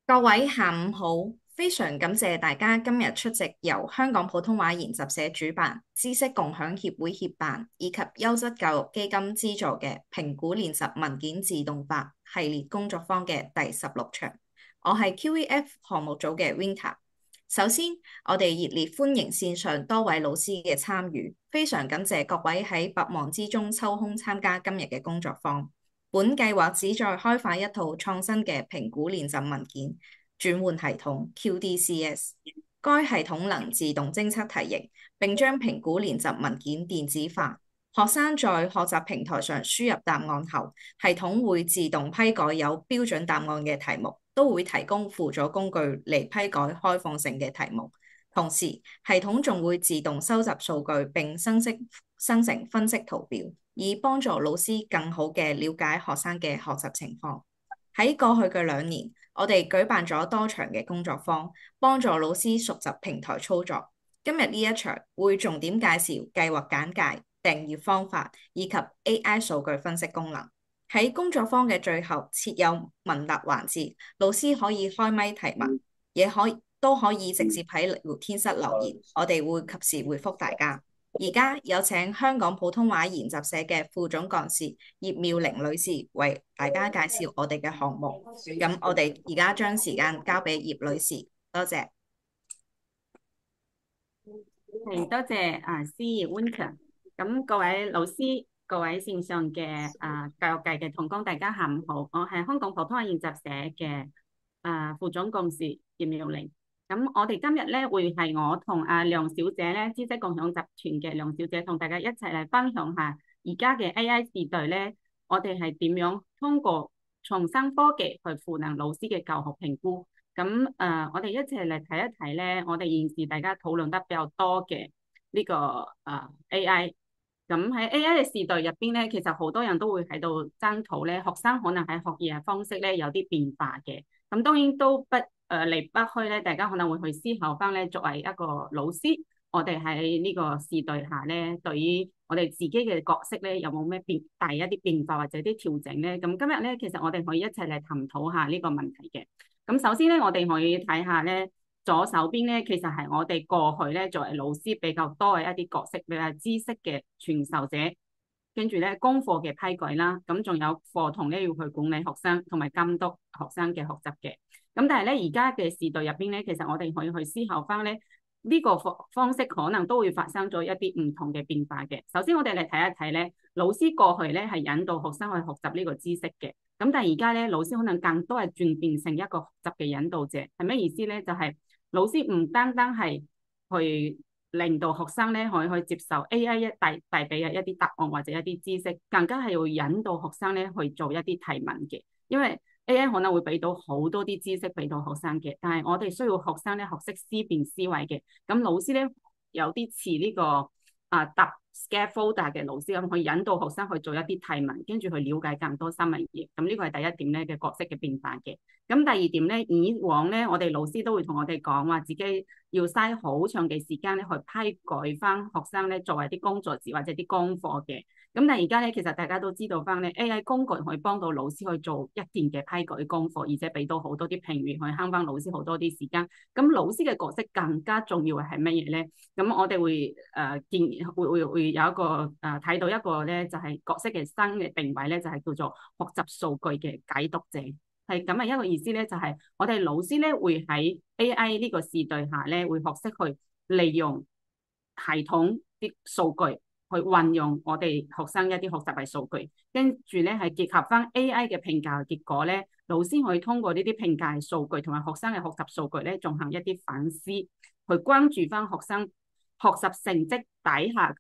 各位下午好，非常感謝大家今日出席由香港普通話研習社主辦、知識共享協會協辦以及優質教育基金資助嘅評估練習文件自動化系列工作坊嘅第16場。我係 QEF 項目組嘅 Winter。首先，我哋熱烈歡迎線上多位老師嘅參與，非常感謝各位喺百忙之中抽空參加今日嘅工作坊。本計劃旨在開發一套創新嘅評估練習文件轉換系統 QDCS。該系統能自動偵測題型，並將評估練習文件電子化。學生在學習平台上輸入答案後，系統會自動批改有標準答案嘅題目，都會提供輔助工具嚟批改開放性嘅題目。同時，系統仲會自動收集數據並生成分析圖表，以幫助老師更好嘅了解學生嘅學習情況。喺過去嘅2年，我哋舉辦咗多場嘅工作坊，幫助老師熟習平台操作。今日呢一場會重點介紹計劃簡介、訂閱方法以及 AI 數據分析功能。喺工作坊嘅最後設有問答環節，老師可以開咪提問，都可以直接喺聊天室留言，我哋會及時回覆大家。而家有請香港普通話研習社嘅副總幹事葉妙玲女士為大家介紹我哋嘅項目。咁我哋而家將時間交俾葉女士，多謝。多謝司儀 Winter。咁各位老師、各位線上嘅教育界嘅同工，大家下午好。我係香港普通話研習社嘅副總幹事葉妙玲。咁我哋今日咧會係我同梁小姐咧，知識共享集團嘅梁小姐同大家一齊嚟分享下而家嘅 AI 時代咧，我哋係點樣通過創新科技去賦能老師嘅教學評估。咁我哋一齊嚟睇一睇咧，我哋現時大家討論得比較多嘅呢個AI。咁喺 AI 嘅時代入邊咧，其實好多人都會喺度爭討咧，學生可能喺學業嘅方式咧有啲變化嘅。咁當然都離不開咧，大家可能會去思考翻咧，作為一個老師，我哋喺呢個時代下咧，對於我哋自己嘅角色咧，有冇咩大一啲變化或者啲調整咧？咁今日咧，其實我哋可以一齊嚟探討下呢個問題嘅。咁首先咧，我哋可以睇下咧，左手邊咧，其實係我哋過去咧作為老師比較多嘅一啲角色，比如係知識嘅傳授者，跟住咧功課嘅批改啦，咁仲有課堂咧要去管理學生同埋監督學生嘅學習嘅。咁但係咧，而家嘅時代入邊咧，其實我哋可以去思考翻咧，呢個方式可能都會發生咗一啲唔同嘅變化嘅。首先我哋嚟睇一睇咧，老師過去咧係引導學生去學習呢個知識嘅。咁但係而家咧，老師可能更多係轉變成一個學習嘅引導者，係咩意思咧？就係老師唔單單係去令到學生咧可以接受 AI 帶俾嘅一啲答案或者一啲知識，更加係要引導學生咧去做一啲提問嘅。因為 AI 可能會俾到好多啲知識俾到學生嘅，但係我哋需要學生咧學識思辨思維嘅。咁老師咧有啲似呢個答 scaffolder 嘅老師咁，去引導學生去做一啲提問，跟住去了解更多新嘅嘢。咁呢個係第一點咧嘅角色嘅變化嘅。咁第二點咧，以往咧我哋老師都會同我哋講話，自己要嘥好長嘅時間咧去批改翻學生咧作為啲工作字或者啲功課嘅。咁但係而家咧，其實大家都知道翻咧，AI 工具可以幫到老師去做一件嘅批改功課，而且俾到好多啲評語，去慳翻老師好多啲時間。咁老師嘅角色更加重要係乜嘢咧？咁我哋會建議會有一個睇到一個咧，就係角色嘅新嘅定位咧，就係叫做學習數據嘅解讀者。係咁嘅一個意思咧，就係我哋老師咧會喺 AI 呢個時代下咧，會學識去利用系統啲數據。去運用我哋學生一啲學習嘅數據，跟住咧係結合翻 AI 嘅評價結果咧，老師可以通過呢啲評價數據同埋學生嘅學習數據咧，進行一啲反思，去關注翻學生學習成績底下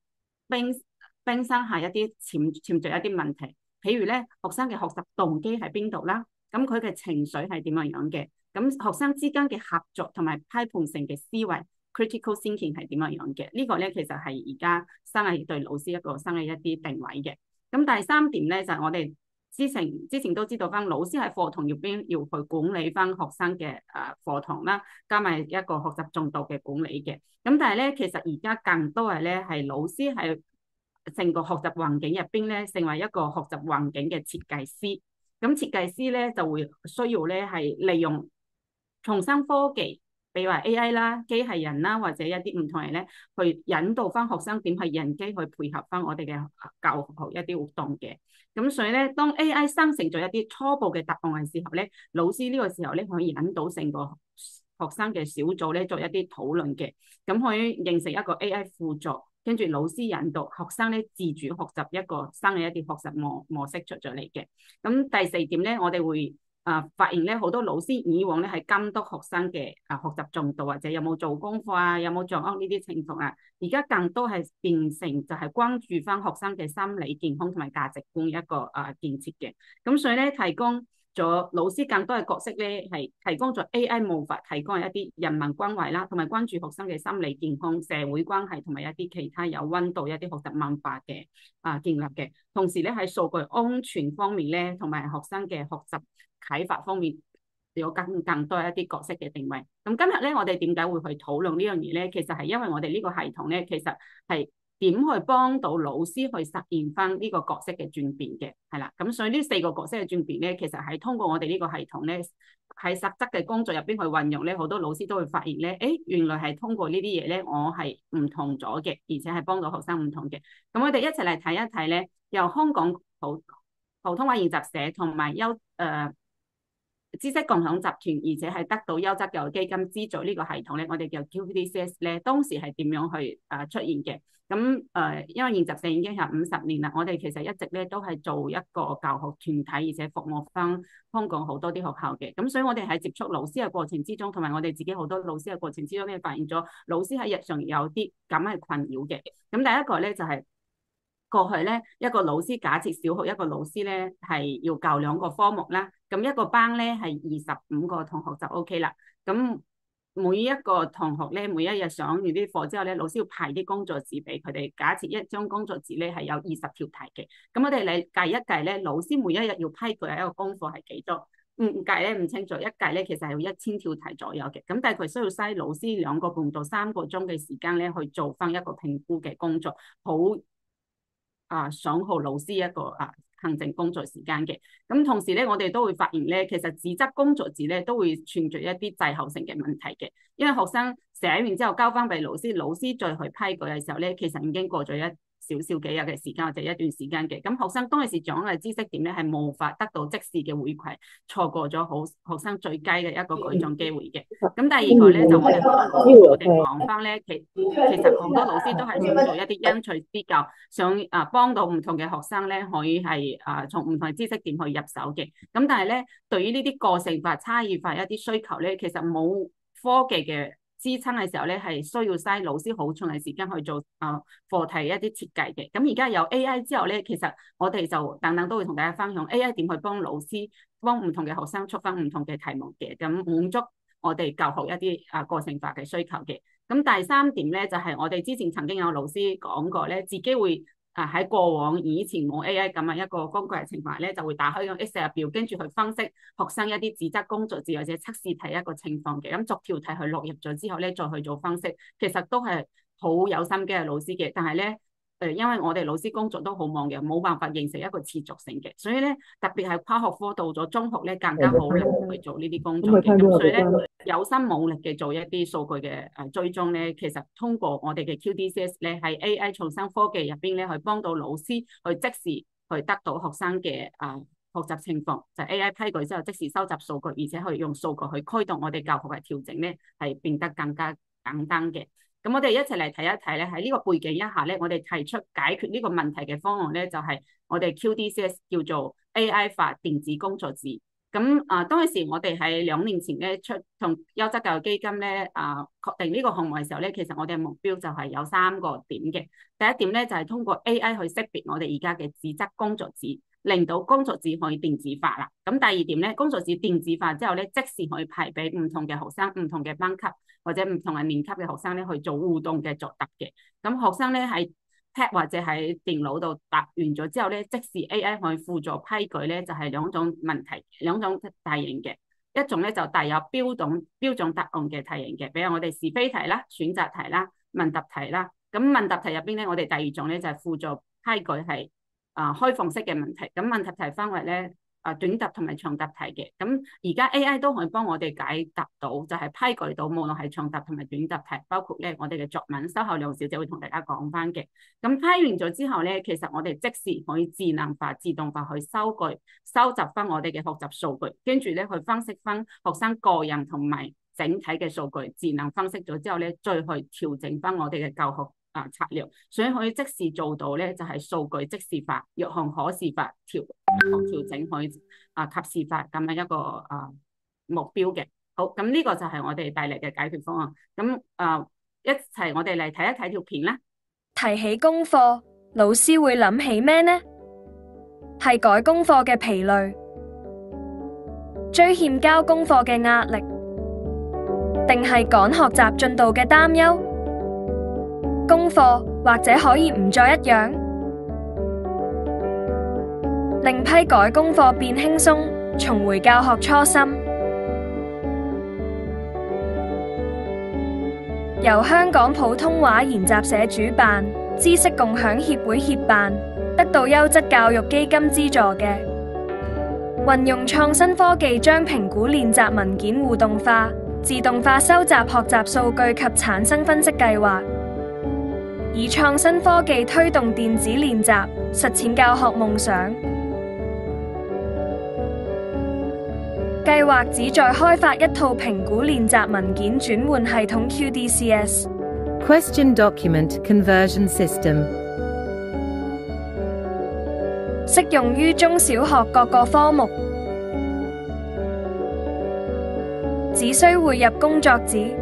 冰山下一啲潛在一啲問題，譬如咧學生嘅學習動機喺邊度啦，咁佢嘅情緒係點樣嘅，咁學生之間嘅合作同埋批判性嘅思維。critical thinking 係點樣嘅？呢個咧其實係而家新係對老師一個新嘅一啲定位嘅。咁第三點咧就係我哋之前都知道翻，老師喺課堂入邊要去管理翻學生嘅課堂啦，加埋一個學習進度嘅管理嘅。咁但係咧，其實而家更多係咧係老師喺成個學習環境入邊咧，成為一個學習環境嘅設計師。咁設計師咧就會需要咧係利用重新科技，比如話 AI 啦、機械人啦，或者一啲唔同人咧，去引導翻學生點去人機去配合翻我哋嘅教學一啲活動嘅。咁所以咧，當 AI 生成咗一啲初步嘅答案嘅時候咧，老師呢個時候咧可以引導成個學生嘅小組咧做一啲討論嘅，咁可以形成一個 AI 輔助，跟住老師引導學生咧自主學習一個新嘅一啲學習模式出咗嚟嘅。咁第四點咧，我哋會發現咧好多老師以往咧係監督學生嘅學習進度或者有冇做功課啊，有冇掌握呢啲情況啊，而家更多係變成就係關注翻學生嘅心理健康同埋價值觀一個建設嘅。咁所以咧提供咗老師更多嘅角色咧，係提供咗 AI 無法提供一啲人民關懷啦，同埋關注學生嘅心理健康、社會關係同埋一啲其他有溫度一啲學習文化嘅建立嘅。同時咧喺數據安全方面咧，同埋學生嘅學習啟發方面有更多一啲角色嘅定位。咁今日咧，我哋點解會去討論呢樣嘢咧？其實係因為我哋呢個系統咧，其實係點去幫到老師去實現翻呢個角色嘅轉變嘅，係啦。咁所以呢四個角色嘅轉變咧，其實係通過我哋呢個系統咧，喺實質嘅工作入邊去運用咧，好多老師都會發現咧，誒原來係通過呢啲嘢咧，我係唔同咗嘅，而且係幫到學生唔同嘅。咁我哋一齊嚟睇一睇咧，由香港普通話研習社同埋知識共享集團，而且係得到優質教育基金資助呢個系統咧，我哋叫 QTCS 咧，當時係點樣去出現嘅？咁因為研習社已經係50年啦，我哋其實一直咧都係做一個教學團體，而且服務翻香港好多啲學校嘅。咁所以我哋喺接觸老師嘅過程之中，同埋我哋自己好多老師嘅過程之中咧，發現咗老師喺日常有啲咁嘅困擾嘅。咁第一個咧就係過去咧，一個老師假設小學一個老師咧係要教2個科目啦，咁一個班咧係25個同學就 OK 啦。咁每一個同學咧，每一日上完啲課之後咧，老師要派啲工作紙俾佢哋。假設一張工作紙咧係有20條題嘅，咁我哋嚟計一計咧，老師每一日要批佢一個功課係幾多？唔計咧唔清楚，一計咧其實係要1000條題左右嘅。咁但係佢需要嘥老師2個半到3個鐘嘅時間咧去做翻一個評估嘅工作，好損耗老師一個行政工作時間嘅。咁同時咧，我哋都會發現咧，其實紙質工作紙咧都會存在一啲滯後性嘅問題嘅，因為學生寫完之後交翻俾老師，老師再去批改嘅時候咧，其實已經過咗少少幾日嘅時間或者一段時間嘅。咁學生當時掌握嘅知識點咧係無法得到即時嘅回饋，錯過咗好學生最佳嘅一個改進機會嘅。咁第二個咧就我哋講翻咧，其實好多老師都係想做一啲因材施教，想幫到唔同嘅學生咧，可以係從唔同嘅知識點去入手嘅。咁但係咧，對於呢啲個性化、差異化一啲需求咧，其實冇科技嘅支撐嘅時候咧，係需要嘥老師好長嘅時間去做課題一啲設計嘅。咁而家有 AI 之後咧，其實我哋就等等都會同大家分享 AI 點去幫老師幫唔同嘅學生出翻唔同嘅題目嘅，咁滿足我哋教學一啲個性化嘅需求嘅。咁第3點咧，就係我哋之前曾經有老師講過咧，自己會喺過往以前冇 AI 咁樣一個工具嘅情況咧，就會打開個 Excel 表，跟住去分析學生一啲紙質工作紙或者測試題一個情況嘅。咁逐條題去落入咗之後咧，再去做分析，其實都係好有心機嘅老師嘅。但係咧，因為我哋老師工作都好忙嘅，冇辦法形成一個持續性嘅，所以咧特別係跨學科到咗中學咧，更加好難去做呢啲工作嘅。咁所以咧，有心冇力嘅做一啲數據嘅追蹤咧，其實通過我哋嘅 QTCS 咧，喺 AI 創新科技入邊咧，去幫到老師去即時去得到學生嘅學習情況，就係 AI 批改之後即時收集數據，而且去用數據去驅動我哋教學嘅調整咧，係變得更加簡單嘅。咁我哋一齊嚟睇一睇咧，喺呢個背景一下咧，我哋提出解決呢個問題嘅方案咧，就係我哋 QTCS 叫做 AI 化電子工作紙。咁當時我哋喺2年前咧同優質教育基金咧確定呢個項目嘅時候咧，其實我哋嘅目標就係有3個點嘅。第一點咧就係通過 AI 去識別我哋而家嘅紙質工作紙，令到工作紙可以電子化啦。咁第二點咧，工作紙電子化之後咧，即時可以派俾唔同嘅學生、唔同嘅班級或者唔同嘅年級嘅學生咧去做互動嘅作答嘅。咁學生咧喺 Pad 或者喺電腦度答完咗之後咧，即時 AI 可以輔助批改咧，就係2種問題、2種題型嘅。一種咧就帶有標準答案嘅題型嘅，比如我哋是非題啦、選擇題啦、問答題啦。咁問答題入邊咧，我哋第2種咧就係輔助批改係開放式嘅問題。咁問答題分為咧短答同埋長答題嘅。咁而家 AI 都可以幫我哋解答到，就係批改到，無論係長答同埋短答題，包括咧我哋嘅作文，稍後梁小姐會同大家講翻嘅。咁批完咗之後咧，其實我哋即時可以智能化、自動化去收集翻我哋嘅學習數據，跟住咧去分析翻學生個人同埋整體嘅數據，智能分析咗之後咧，再去調整翻我哋嘅教學策略，所以可以即時做到咧，就係數據即時化、弱項可視化、調整可以及時化咁樣一個目標嘅。好，咁呢個就係我哋帶嚟嘅解決方案。咁一齊我哋嚟睇一睇條片啦。提起功課，老師會諗起咩呢？係改功課嘅疲累，追欠交功課嘅壓力，定係趕學習進度嘅擔憂？功課或者可以唔再一樣，令批改功課變輕鬆，重回教學初心。由香港普通話研習社主辦，知識共享協會協辦，得到優質教育基金資助嘅，運用創新科技將評估練習文件互動化、自動化收集學習數據及產生分析計劃，以創新科技推動電子練習，實踐教學夢想。計劃旨在開發一套評估練習文件轉換系統 QDCS。Question Document Conversion System， 適用於中小學各個科目，只需匯入工作紙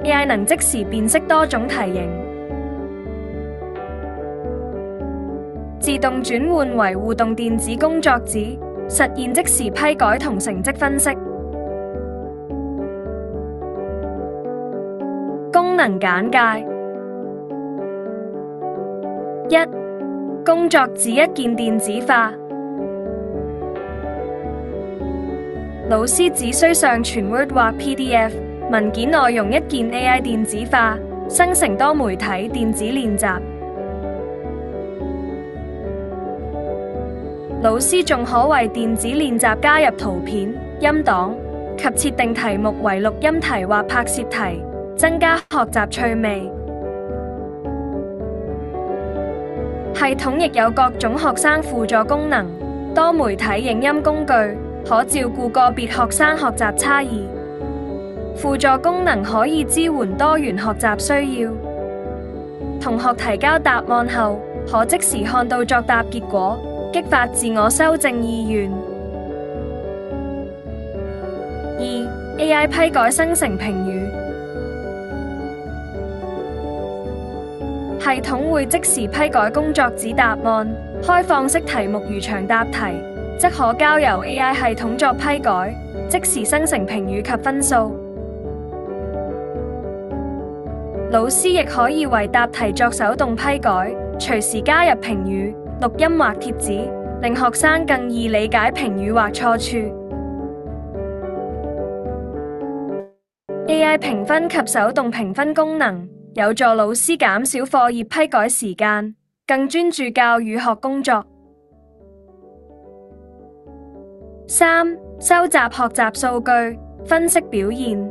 ，AI 能即時辨識多種題型，自動轉換為互動電子工作紙，實現即時批改同成績分析。功能簡介：一、工作紙一鍵電子化，老師只需上傳 Word 或 PDF 文件內容一鍵 AI 電子化，生成多媒體電子練習。老師仲可為電子練習加入圖片、音檔及設定題目為錄音題或拍攝題，增加學習趣味。系統亦有各種學生輔助功能，多媒體影音工具，可照顧個別學生學習差異。輔助功能可以支援多元學習需要。同學提交答案後，可即時看到作答結果，激發自我修正意願。二、AI 批改生成評語，系統會即時批改工作紙答案，開放式題目如長答題，則可交由 AI 系統作批改，即時生成評語及分數。老師亦可以為答題作手動批改，隨時加入評語、錄音或貼紙，令學生更易理解評語或錯處。AI 評分及手動評分功能，有助老師減少課業批改時間，更專注教與學工作。三、收集學習數據，分析表現。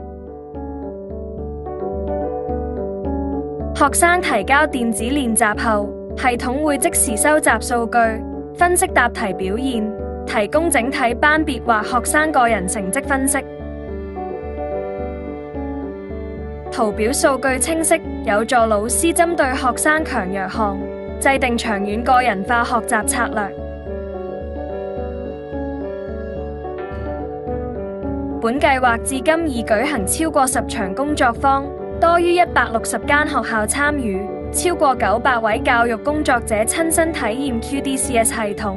學生提交電子練習後，系統會即時收集數據，分析答題表現，提供整體班別或學生個人成績分析。圖表數據清晰，有助老師針對學生強弱項，制定長遠個人化學習策略。本計劃至今已舉行超過10場工作坊，多於160間學校參與，超過900位教育工作者親身體驗 QDCS 系統，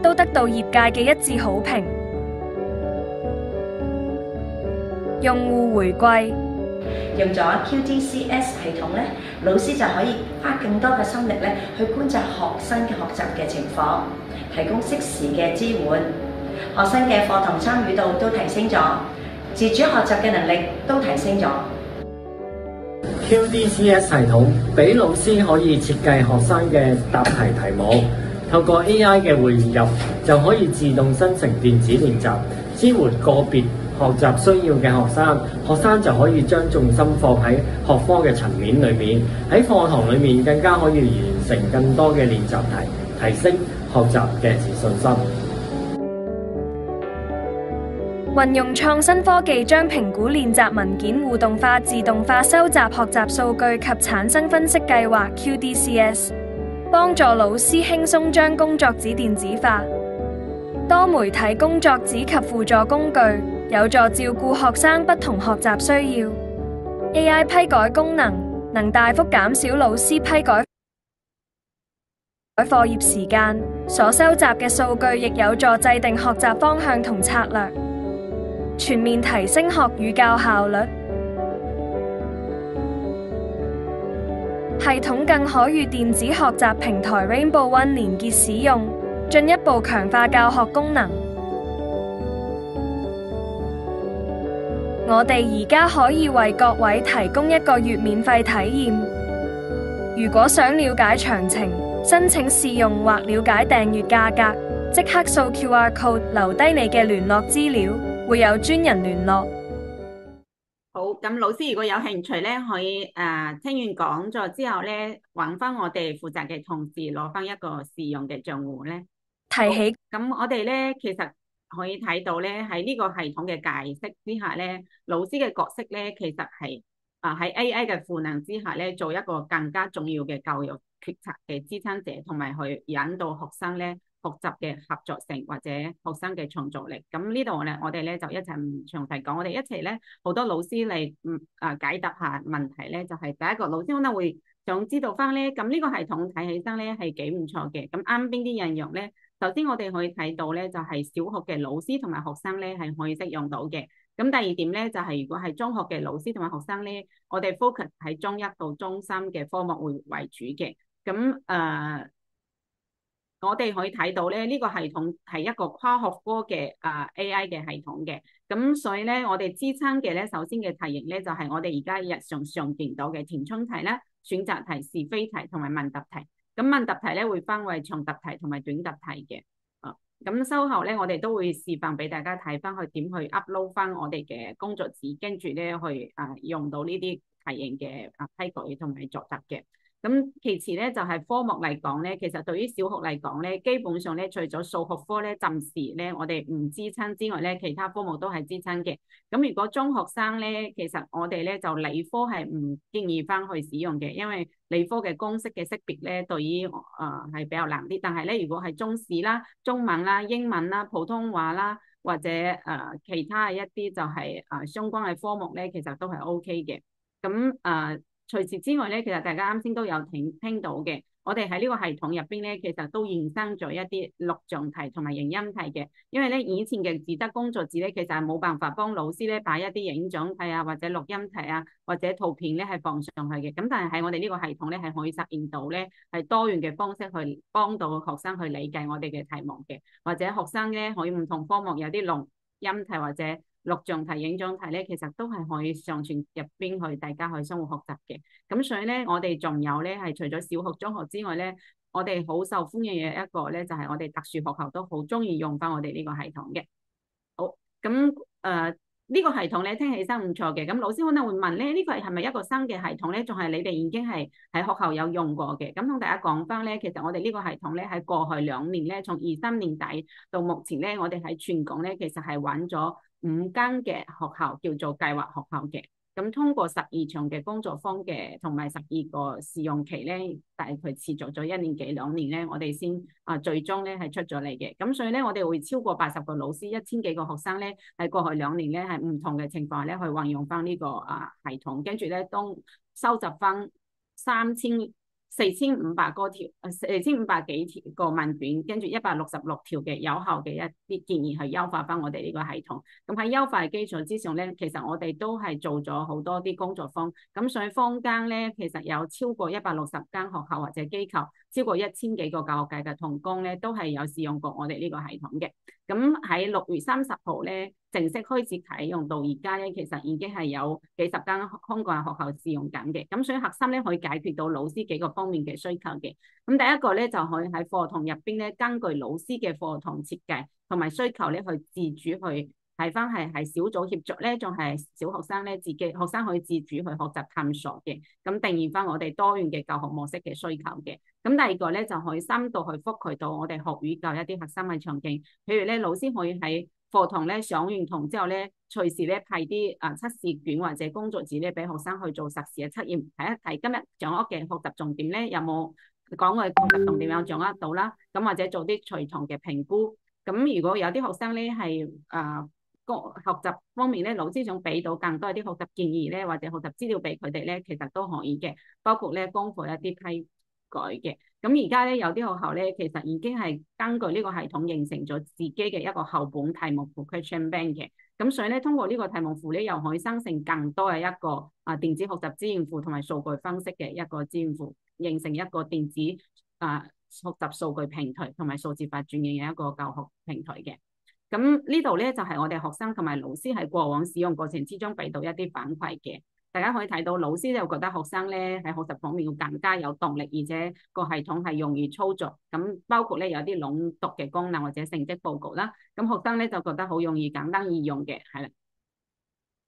都得到業界嘅一致好評。用戶回饋。用咗 QDCS 系統咧，老師就可以花更多嘅心力咧去觀察學生嘅學習嘅情況，提供適時嘅支援，學生嘅課堂參與度都提升咗，自主學習嘅能力都提升咗。QDCS 系統俾老師可以設計學生嘅答題題目，透過 AI 嘅匯入，就可以自動生成電子練習，支援個別學習需要嘅學生。學生就可以將重心放喺學科嘅層面裏面，喺課堂裏面更加可以完成更多嘅練習題，提升學習嘅自信心。運用創新科技將評估練習文件互動化、自動化收集學習數據及產生分析計劃 QDCS， 幫助老師輕鬆將工作紙電子化。多媒體工作紙及輔助工具有助照顧學生不同學習需要。AI 批改功能能大幅減少老師批改課業時間，所收集嘅數據亦有助制定學習方向同策略，全面提升學與教效率。系統更可與電子學習平台 Rainbow One 連結使用，進一步強化教學功能。我哋而家可以為各位提供1個月免費體驗。如果想了解詳情，申請試用或了解訂閱價格，即刻掃 QR code 留低你嘅聯絡資料，會有專人聯絡。好，咁老師如果有興趣咧，可以聽完講座之後咧，揾翻我哋負責嘅同事攞翻一個試用嘅賬戶咧。提起咁我哋咧其實可以睇到咧，喺呢個系統嘅解釋之下咧，老師嘅角色咧其實係喺 AI 嘅賦能之下咧，做一個更加重要嘅教育決策嘅支撐者，同埋去引導學生咧學習嘅合作性或者學生嘅創造力。咁呢度咧，我哋咧就一齊唔詳細講，我哋一齊咧好多老師嚟解答下問題咧，就係第一個老師可能會想知道翻咧，咁呢個系統睇起身咧係幾唔錯嘅，咁啱邊啲應用咧？首先我哋可以睇到咧，就係小學嘅老師同埋學生咧係可以適用到嘅。咁第二點咧，就係如果係中學嘅老師同埋學生咧，我哋 focus 喺中一到中三嘅科目會為主嘅。咁我哋可以睇到咧，呢個系統係一個跨學科嘅AI 嘅系統嘅。咁所以咧，我哋支撐嘅咧，首先嘅題型咧就係我哋而家日常上見到嘅填充題啦、選擇題、是非題同埋問答題。咁問答題咧會分為長答題同埋短答題嘅。咁稍後咧，我哋都會示範俾大家睇翻去點去 upload 翻我哋嘅工作紙，跟住咧去用到呢啲題型嘅批改同埋作答嘅。咁其次咧就係科目嚟講咧，其實對於小學嚟講咧，基本上咧除咗數學科咧暫時咧我哋唔支撐之外咧，其他科目都係支撐嘅。咁如果中學生咧，其實我哋咧就理科係唔建議翻去使用嘅，因為理科嘅公式嘅識別咧對於係比較難啲。但係咧，如果係中史啦、中文啦、英文啦、普通話啦，或者其他一啲就係相關嘅科目咧，其實都係 OK 嘅。咁除此之外咧，其實大家啱先都有聽到嘅，我哋喺呢個系統入邊咧，其實都衍生咗一啲錄像題同埋影音題嘅。因為咧以前嘅自得工作紙咧，其實係冇辦法幫老師咧擺一啲影像題啊，或者錄音題啊，或者圖片咧係放上去嘅。咁但係喺我哋呢個系統咧係可以實現到咧係多元嘅方式去幫到學生去理解我哋嘅題目嘅，或者學生咧可以唔同科目有啲錄音題或者錄像題、影像題咧，其實都係可以上傳入邊去，大家去生活學習嘅。咁所以咧，我哋仲有咧係除咗小學、中學之外咧，我哋好受歡迎嘅一個咧，就係我哋特殊學校都好中意用翻我哋呢個系統嘅。好，咁呢個系統咧聽起身唔錯嘅。咁老師可能會問咧，呢個係咪一個新嘅系統咧？仲係你哋已經係喺學校有用過嘅？咁同大家講翻咧，其實我哋呢個系統咧喺過去2年咧，從23年底到目前咧，我哋喺全港咧其實係揾咗5間嘅學校叫做計劃學校嘅。咁通過12場嘅工作坊嘅同埋12個試用期咧，大概持續咗1年幾2年咧，我哋先最終咧係出咗嚟嘅。咁所以咧，我哋會超過80個老師、1000幾個學生咧，喺過去2年咧係唔同嘅情況咧去運用翻呢個系統，跟住咧都收集翻4500個條4500幾條個問卷，跟住166條嘅有效嘅一啲建議去優化翻我哋呢個系統。咁喺優化嘅基礎之上咧，其實我哋都係做咗好多啲工作坊。咁所以坊間咧，其實有超過160間學校或者機構，超過1000幾個教育界嘅同工咧，都係有試用過我哋呢個系統嘅。咁喺6月30號咧，正式開始啟用到而家咧，其實已經係有幾十間香港嘅學校試用緊嘅。咁所以核心咧可以解決到老師幾個方面嘅需求嘅。咁第一個咧就可以喺課堂入邊咧，根據老師嘅課堂設計同埋需求咧，去自主去睇翻係小組協作咧，仲係小學生咧自己學生可以自主去學習探索嘅。咁定義翻我哋多元嘅教學模式嘅需求嘅。咁第二個咧就可以深度去覆蓋到我哋學與教一啲核心嘅場景，譬如咧老師可以喺課堂咧上完堂之後咧，隨時咧派啲測試卷或者工作紙咧俾學生去做實時嘅測驗，睇一睇今日掌握嘅學習重點咧有冇講嘅學習重點有掌握到啦。咁或者做啲隨堂嘅評估。咁如果有啲學生咧係個學習方面咧，老師想俾到更多一啲學習建議咧，或者學習資料俾佢哋咧，其實都可以嘅，包括咧功課一啲批改嘅。咁而家咧有啲學校咧，其實已經係根據呢個系統形成咗自己嘅一個校本題目庫 question bank 嘅。咁所以咧，通過呢個題目庫咧，又可以生成更多嘅一個電子學習資源庫同埋數據分析嘅一個資源庫，形成一個電子學習數據平台同埋數字化轉型嘅一個教學平台嘅。咁呢度咧就係我哋學生同埋老師喺過往使用過程之中俾到一啲反饋嘅。大家可以睇到，老師就覺得學生咧喺學習方面要更加有動力，而且個系統係容易操作。咁包括咧有啲朗讀嘅功能或者成績報告啦。咁學生咧就覺得好容易簡單易用嘅，係啦。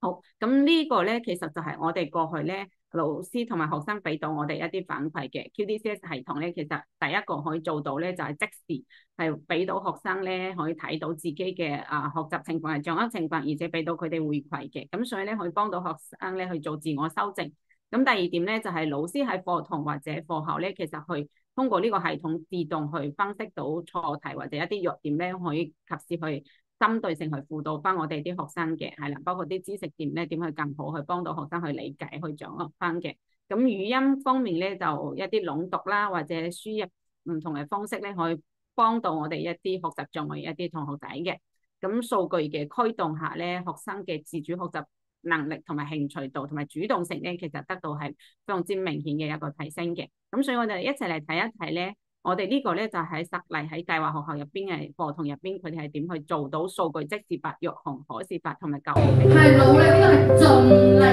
好，咁呢個咧其實就係我哋過去咧老師同埋學生俾到我哋一啲反饋嘅 QDCS 系統咧，其實第一個可以做到咧就係即時係俾到學生咧可以睇到自己嘅學習情況係掌握情況，而且俾到佢哋回饋嘅。咁所以咧可以幫到學生咧去做自我修正。咁第二點咧就係老師喺課堂或者課後咧，其實去通過呢個系統自動去分析到錯題或者一啲弱點咧，可以及時去針對性去輔導翻我哋啲學生嘅，係啦，包括啲知識點咧點去更好去幫到學生去理解去掌握翻嘅。咁語音方面咧就一啲朗讀啦，或者輸入唔同嘅方式咧，可以幫到我哋一啲學習障礙一啲同學仔嘅。咁數據嘅驅動下咧，學生嘅自主學習能力同埋興趣度同埋主動性咧，其實得到係非常之明顯嘅一個提升嘅。咁所以我哋一齊嚟睇一睇咧。我哋呢個咧就喺實例喺計劃學校入邊嘅課堂入邊，佢哋係點去做到數據即時法、育紅可視法同埋教學？係努力，呢個係盡力，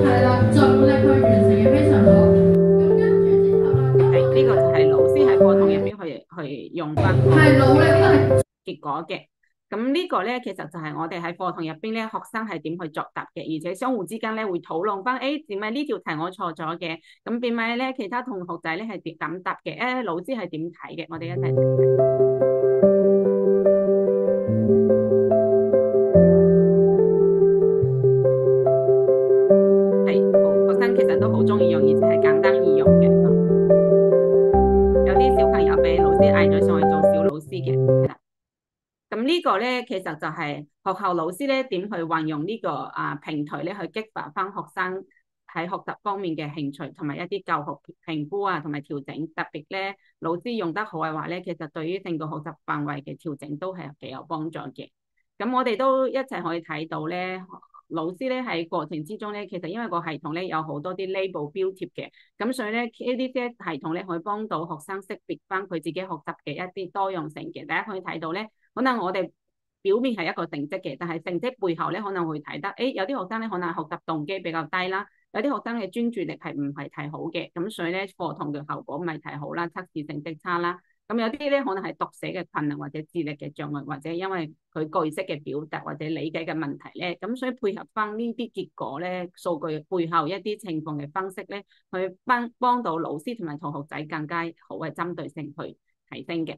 係啦，盡力去完成嘅非常好。咁跟住之後啦，係呢個就係老師喺課堂入邊去用翻係努力，呢個係結果嘅。咁呢個咧，其實就係我哋喺課堂入邊咧，學生係點去作答嘅，而且相互之間咧會討論翻，點解呢條題我錯咗嘅？咁點解咧其他同學仔咧係點咁答嘅？老師係點睇嘅？我哋一齊睇。係，學生其實都好中意用，而且係簡單易用嘅。有啲小朋友俾老師嗌咗上去做小老師嘅，係啦。咁呢個咧，其實就係學校老師咧點去運用呢個平台咧，去激發翻學生喺學習方面嘅興趣，同埋一啲教學評估同埋調整。特別咧，老師用得好嘅話咧，其實對於整個學習範圍嘅調整都係幾有幫助嘅。咁我哋都一齊可以睇到咧，老師咧喺過程之中咧，其實因為個系統咧有好多啲 label 標貼嘅，咁所以咧呢啲系統咧可以幫到學生識別翻佢自己學習嘅一啲多樣性嘅。大家可以睇到咧。可能我哋表面係一個成績嘅，但係成績背後咧可能會睇得，有啲學生咧可能學習動機比較低啦，有啲學生嘅專注力係唔係太好嘅，咁所以咧課堂嘅效果唔係太好啦，測試成績差啦。咁有啲咧可能係讀寫嘅困難或者智力嘅障礙，或者因為佢句式嘅表達或者理解嘅問題咧，咁所以配合翻呢啲結果咧，數據背後一啲情況嘅分析咧，去幫到老師同埋同學仔更加好嘅針對性去提升嘅。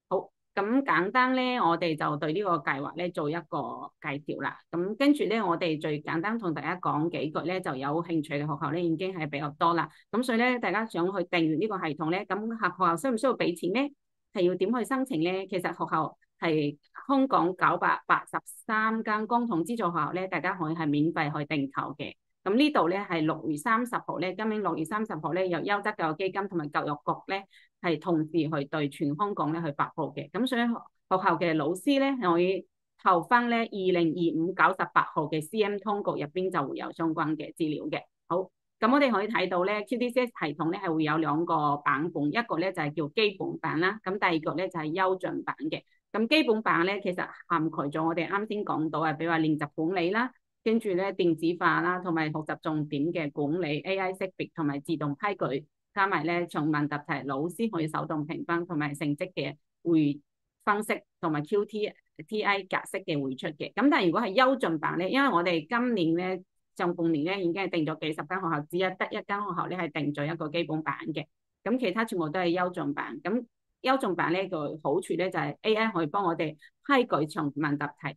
好。咁簡單咧，我哋就對呢個計劃咧做一個介紹啦。咁跟住咧，我哋最簡單同大家講幾句咧，就有興趣嘅學校咧已經係比較多啦。咁所以咧，大家想去訂閱呢個系統咧，咁學校需唔需要俾錢咧？係要點去申請咧？其實學校係香港983間公統資助學校咧，大家可以係免費去訂購嘅。咁呢度咧係6月30號咧，今年6月30號咧，由優質教育基金同埋教育局咧係同時去對全香港咧去發布嘅。咁所以學校嘅老師咧可以投翻咧2025 9/8號嘅 CM 通告入邊就會有相關嘅資料嘅。好，咁我哋可以睇到咧 QDCS 系統咧係會有兩個版本，一個咧就係叫基本版啦，咁第二個咧就係優進版嘅。咁基本版咧其實涵蓋咗我哋啱先講到比如話練習管理啦，跟住咧電子化啦，同埋學習重點嘅管理、AI 識別同埋自動批舉，加埋咧從問答題老師可以手動評分同埋成績嘅會分析同埋 QTI 格式嘅匯出嘅。咁但係如果係優進版咧，因為我哋今年咧上半年咧已經係定咗幾十間學校之一，得一間學校咧係定咗一個基本版嘅，咁其他全部都係優進版。咁優進版呢個好處咧就係 AI 可以幫我哋批舉從問答題，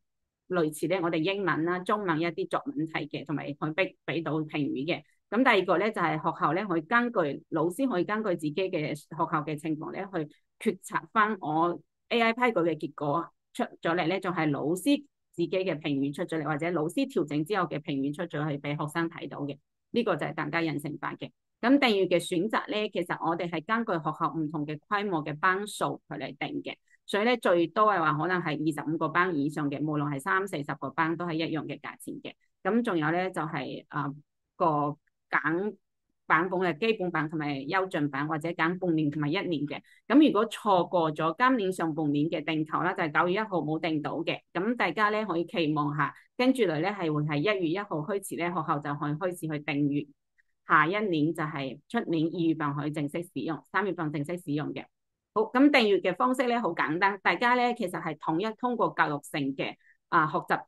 類似咧我哋英文啦、中文一啲作文題嘅，同埋可以俾到評語嘅。咁第二個咧就係學校咧可以根據老師可以根據自己嘅學校嘅情況咧去決策翻我 AI 批舉嘅結果出咗嚟咧，就係老師自己嘅評語出咗嚟，或者老師調整之後嘅評語出咗去俾學生睇到嘅。呢個就係更加人性化嘅。咁訂閱嘅選擇咧，其實我哋係根據學校唔同嘅規模嘅班數佢嚟定嘅，所以咧最多嘅話可能係25個班以上嘅，無論係30-40個班都係一樣嘅價錢嘅。咁仲有咧就係個揀版本嘅基本版同埋優進版，或者揀半年同埋1年嘅。咁如果錯過咗今年上半年嘅訂購啦，就係9月1號冇訂到嘅，咁大家咧可以期望下，跟住嚟咧係會係1月1號開始咧，學校就可以開始去訂閱。下一年就係出年2月份可以正式使用，3月份正式使用嘅。好，咁訂閱嘅方式咧好簡單，大家咧其實係統一通過教育城嘅學習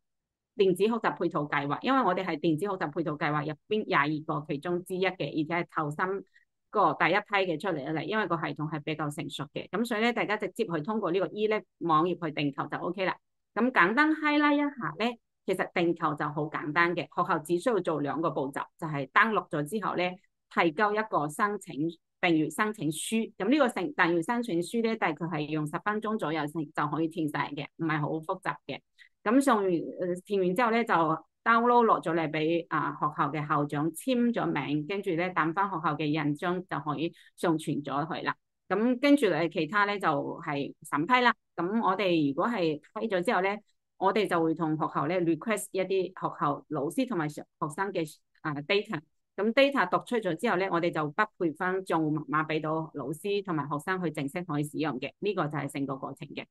電子學習配套計劃，因為我哋係電子學習配套計劃入邊22個其中之一嘅，而且係頭新個第一批嘅出嚟，因為個系統係比較成熟嘅，咁所以咧大家直接去通過呢個 e-lab 網頁去訂購就 OK 啦。咁簡單 highlight 一下咧。其實訂購就好簡單嘅，學校只需要做2個步驟，就係 download 咗之後咧，提交一個申請訂閱申請書。咁呢個訂閱申請書咧，大概係用10分鐘左右就可以填晒嘅，唔係好複雜嘅。咁填完之後咧，就 download 落咗嚟俾學校嘅校長簽咗名，跟住咧彈翻學校嘅印章就可以上傳咗去啦。咁跟住嚟其他咧就係審批啦。咁我哋如果係批咗之後咧，我哋就會同學校咧 request 一啲學校老師同埋學生嘅data， 咁 data 讀出咗之後咧，我哋就不配分賬戶密碼俾到老師同埋學生去正式可以使用嘅，呢個就係成個過程嘅。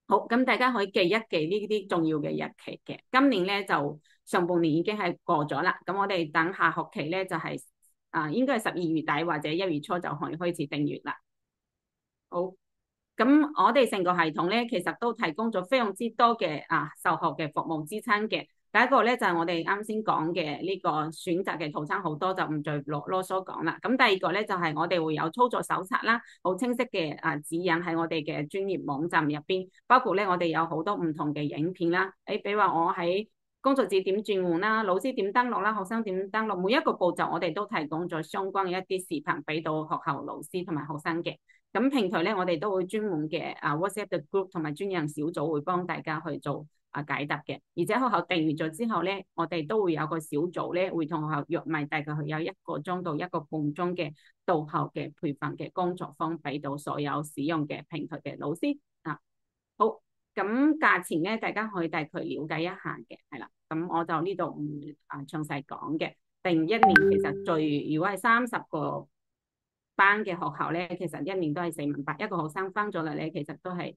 好，咁大家可以記一記呢啲重要嘅日期嘅。今年咧就上半年已經係過咗啦，咁我哋等下學期咧就係應該係12月底或者1月初就可以開始訂閱啦。好。咁我哋成個系統咧，其實都提供咗非常之多嘅授學嘅服務支撐嘅。第一個咧就係我哋啱先講嘅呢個選擇嘅套餐好多，就唔再囉嗦講啦。咁第二個咧就係我哋會有操作手冊啦，好清晰嘅指引喺我哋嘅專業網站入邊，包括咧我哋有好多唔同嘅影片啦。比如話我喺工作紙點轉換啦，老師點登錄啦，學生點登錄，每一個步驟我哋都提供咗相關嘅一啲視頻俾到學校老師同埋學生嘅。咁平台咧，我哋都會專門嘅WhatsApp 嘅 group 同埋專人小組會幫大家去做解答嘅。而且學校訂閱咗之後咧，我哋都會有個小組咧，會同學校約埋大概有1個鐘到1個半鐘嘅到校嘅培訓嘅工作坊，俾到所有使用嘅平台嘅老師啊。好，咁價錢咧，大家可以大概了解一下嘅，係啦。咁我就呢度唔詳細講嘅。訂1年其實如果係30個班嘅學校咧，其實1年都係4萬8，一個學生翻咗嚟咧，其實都係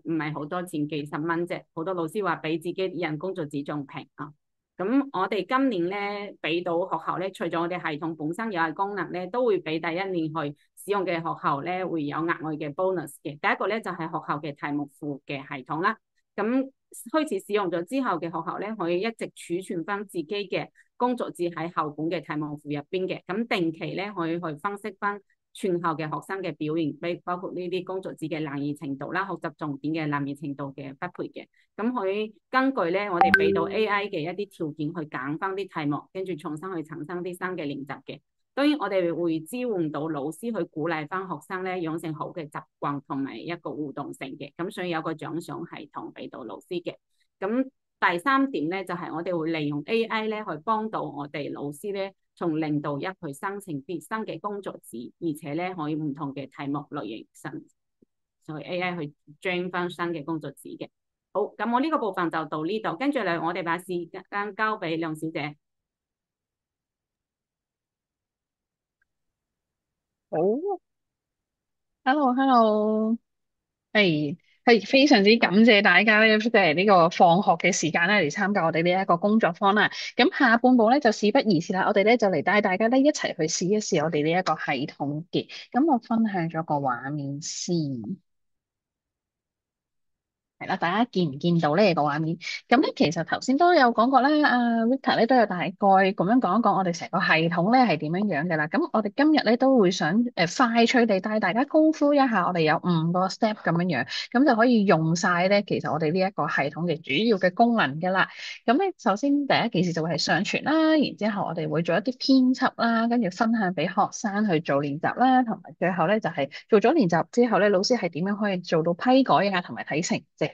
唔係好多錢，幾十蚊啫。好多老師話比自己人工作紙仲平啊。咁我哋今年咧俾到學校咧，除咗我哋系統本身有嘅功能咧，都會俾第1年去使用嘅學校咧，會有額外嘅 bonus 嘅。第一個咧就係學校嘅題目庫嘅系統啦。咁開始使用咗之後嘅學校咧，可以一直儲存翻自己嘅工作紙喺校本嘅題目庫入邊嘅。咁定期咧可以去分析翻全校嘅學生嘅表現，包括呢啲工作紙嘅難易程度啦，學習重點嘅難易程度嘅匹配嘅。咁佢根據咧，我哋俾到 AI 嘅一啲條件去揀翻啲題目，跟住重新去產生啲新嘅練習嘅。當然，我哋會支援到老師去鼓勵翻學生咧養成好嘅習慣同埋一個互動性嘅。咁所以有個獎賞系統俾到老師嘅。咁第3點咧，就係我哋會利用 AI 咧去幫到我哋老師咧，從0到1去生成啲新嘅工作紙，而且咧可以唔同嘅題目類型所以 AI 去 train 翻新嘅工作紙嘅。好，咁我呢個部分就到呢度，跟住嚟我哋把時間交俾梁小姐。好，hello，hello，係，係非常之感謝大家咧，即係呢個放學嘅時間咧嚟參加我哋呢一個工作坊啦。咁下半部咧就事不宜遲啦，我哋咧就嚟帶大家咧一齊去試一試我哋呢一個系統嘅。咁我分享咗個畫面先。係啦，大家見唔見到呢個畫面？咁咧，其實頭先都有講過啦，阿 Victor 咧都有大概咁樣講一講我哋成個系統咧係點樣樣嘅啦。咁我哋今日咧都會想快脆地帶大家高呼一下，我哋有5個 step 咁樣樣，咁就可以用晒咧。其實我哋呢一個系統嘅主要嘅功能嘅啦。咁咧，首先第一件事就會係上傳啦，然之後我哋會做一啲編輯啦，跟住分享俾學生去做練習啦，同埋最後咧就係做咗練習之後咧，老師係點樣可以做到批改啊，同埋睇成績嘅。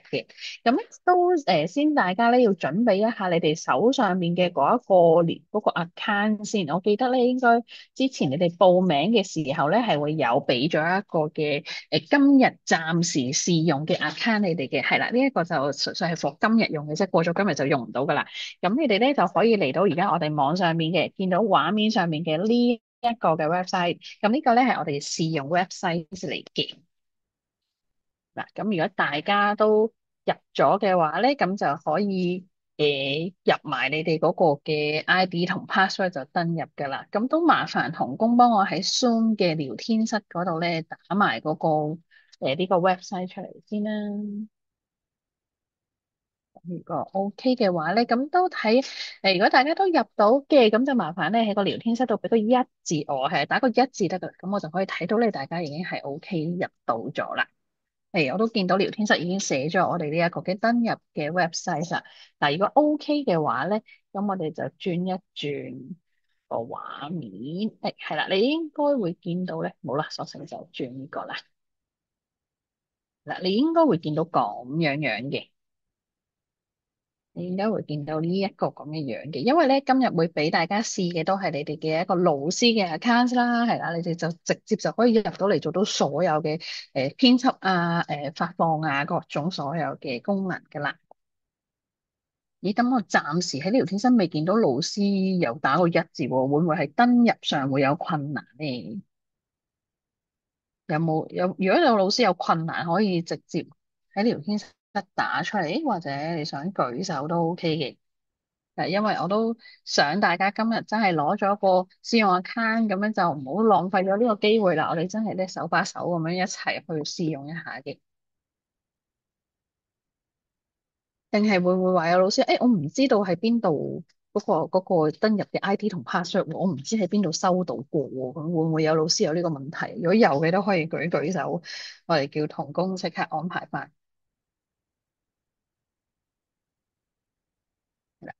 咁咧都先大家咧要準備一下你哋手上面嘅嗰一個連嗰個 account 先。我記得咧應該之前你哋報名嘅時候咧係會有俾咗一個嘅今日暫時試用嘅 account 你哋嘅，係啦，呢一個就純粹係 for 今日用嘅啫，過咗今日就用唔到噶啦。咁你哋咧就可以嚟到而家我哋網上面嘅，見到畫面上面嘅呢一個嘅 website。咁呢個咧係我哋試用 website 嚟嘅。嗱，咁如果大家都入咗嘅話咧，咁就可以入埋你哋嗰個嘅 ID 同 password 就登入噶啦。咁都麻煩同工幫我喺 Zoom 嘅聊天室嗰度咧打埋嗰個呢個 website 出嚟先啦。如果 OK 嘅話咧，咁都睇如果大家都入到嘅，咁就麻煩咧喺個聊天室度俾個一字我，係打個一字得噶，咁我就可以睇到你大家已經係 OK 入到咗啦。我都見到聊天室已經寫咗我哋呢一個嘅登入嘅 website 啦。嗱，如果 OK 嘅話咧，咁我哋就轉一轉個畫面。係啦，你應該會見到咧，冇啦，索性就轉呢個啦。嗱，你應該會見到咁樣樣嘅。你應該會見到呢一個咁嘅樣嘅，因為咧今日會俾大家試嘅都係你哋嘅一個老師嘅 account 啦，係啦，你哋就直接就可以入到嚟做到所有嘅編輯啊、發放啊各種所有嘅功能噶啦。咦，咁我暫時喺聊天室未見到老師有打過一字喎，會唔會係登入上會有困難呢？有冇有？如果有老師有困難，可以直接喺聊天室打出嚟，或者你想舉手都 OK 嘅。因為我都想大家今日真係攞咗個試用 account，咁樣就唔好浪費咗呢個機會啦。我哋真係咧手把手咁樣一齊去試用一下嘅。定係會唔會話有老師？我唔知道喺邊度嗰個登入嘅 ID 同 password，我唔知喺邊度收到過喎。咁會唔會有老師有呢個問題？如果有嘅都可以舉舉手，我哋叫同工即刻安排翻。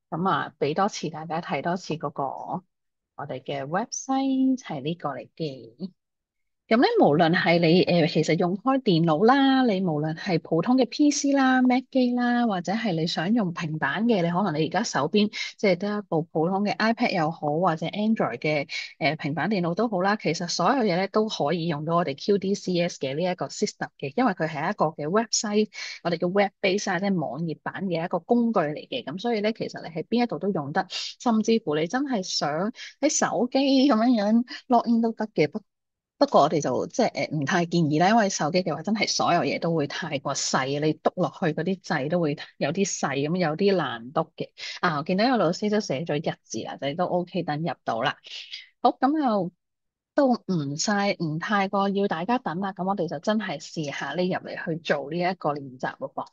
咁啊，俾多次大家睇多次嗰個我哋嘅 website 係呢個嚟嘅。咁咧，無論係你其實用開電腦啦，你無論係普通嘅 PC 啦、Mac 機啦，或者係你想用平板嘅，你可能你而家手邊即係得一部普通嘅 iPad 又好，或者 Android 嘅平板電腦都好啦。其實所有嘢咧都可以用到我哋 QDCS 嘅呢一個 system 嘅，因為佢係一個嘅 website，我哋嘅 web base 啊，即係網頁版嘅一個工具嚟嘅。咁所以咧，其實你喺邊一度都用得，甚至乎你真係想喺手機咁樣樣 login 都得嘅。不過我哋就即係唔太建議啦，因為手機嘅話真係所有嘢都會太過細，你篤落去嗰啲掣都會有啲細咁，有啲難篤嘅。我見到有老師都寫咗一字啦，就都 OK 等入到啦。好，咁又都唔太過要大家等啦，咁我哋就真係試下呢入嚟去做呢一個練習咯噃。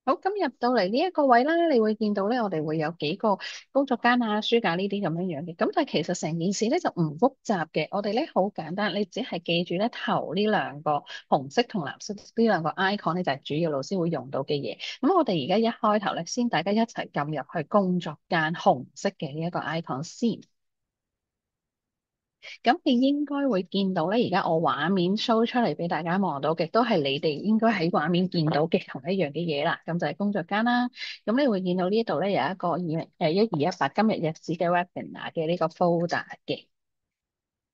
好，咁入到嚟呢一個位啦，你會見到咧，我哋會有幾個工作間啊、書架呢啲咁樣樣嘅。咁但係其實成件事咧就唔複雜嘅。我哋咧好簡單，你只係記住咧頭呢兩個紅色同藍色呢兩個 icon 咧就係主要老師會用到嘅嘢。咁我哋而家一開頭咧，先大家一齊撳入去工作間紅色嘅呢一個 icon 先。咁你應該會見到咧，而家我畫面 show 出嚟俾大家望到嘅，都係你哋應該喺畫面見到嘅同一樣嘅嘢啦。咁就係工作間啦。咁你會見到呢一度咧有一個1218今日日子嘅 webinar 嘅呢個 folder 嘅。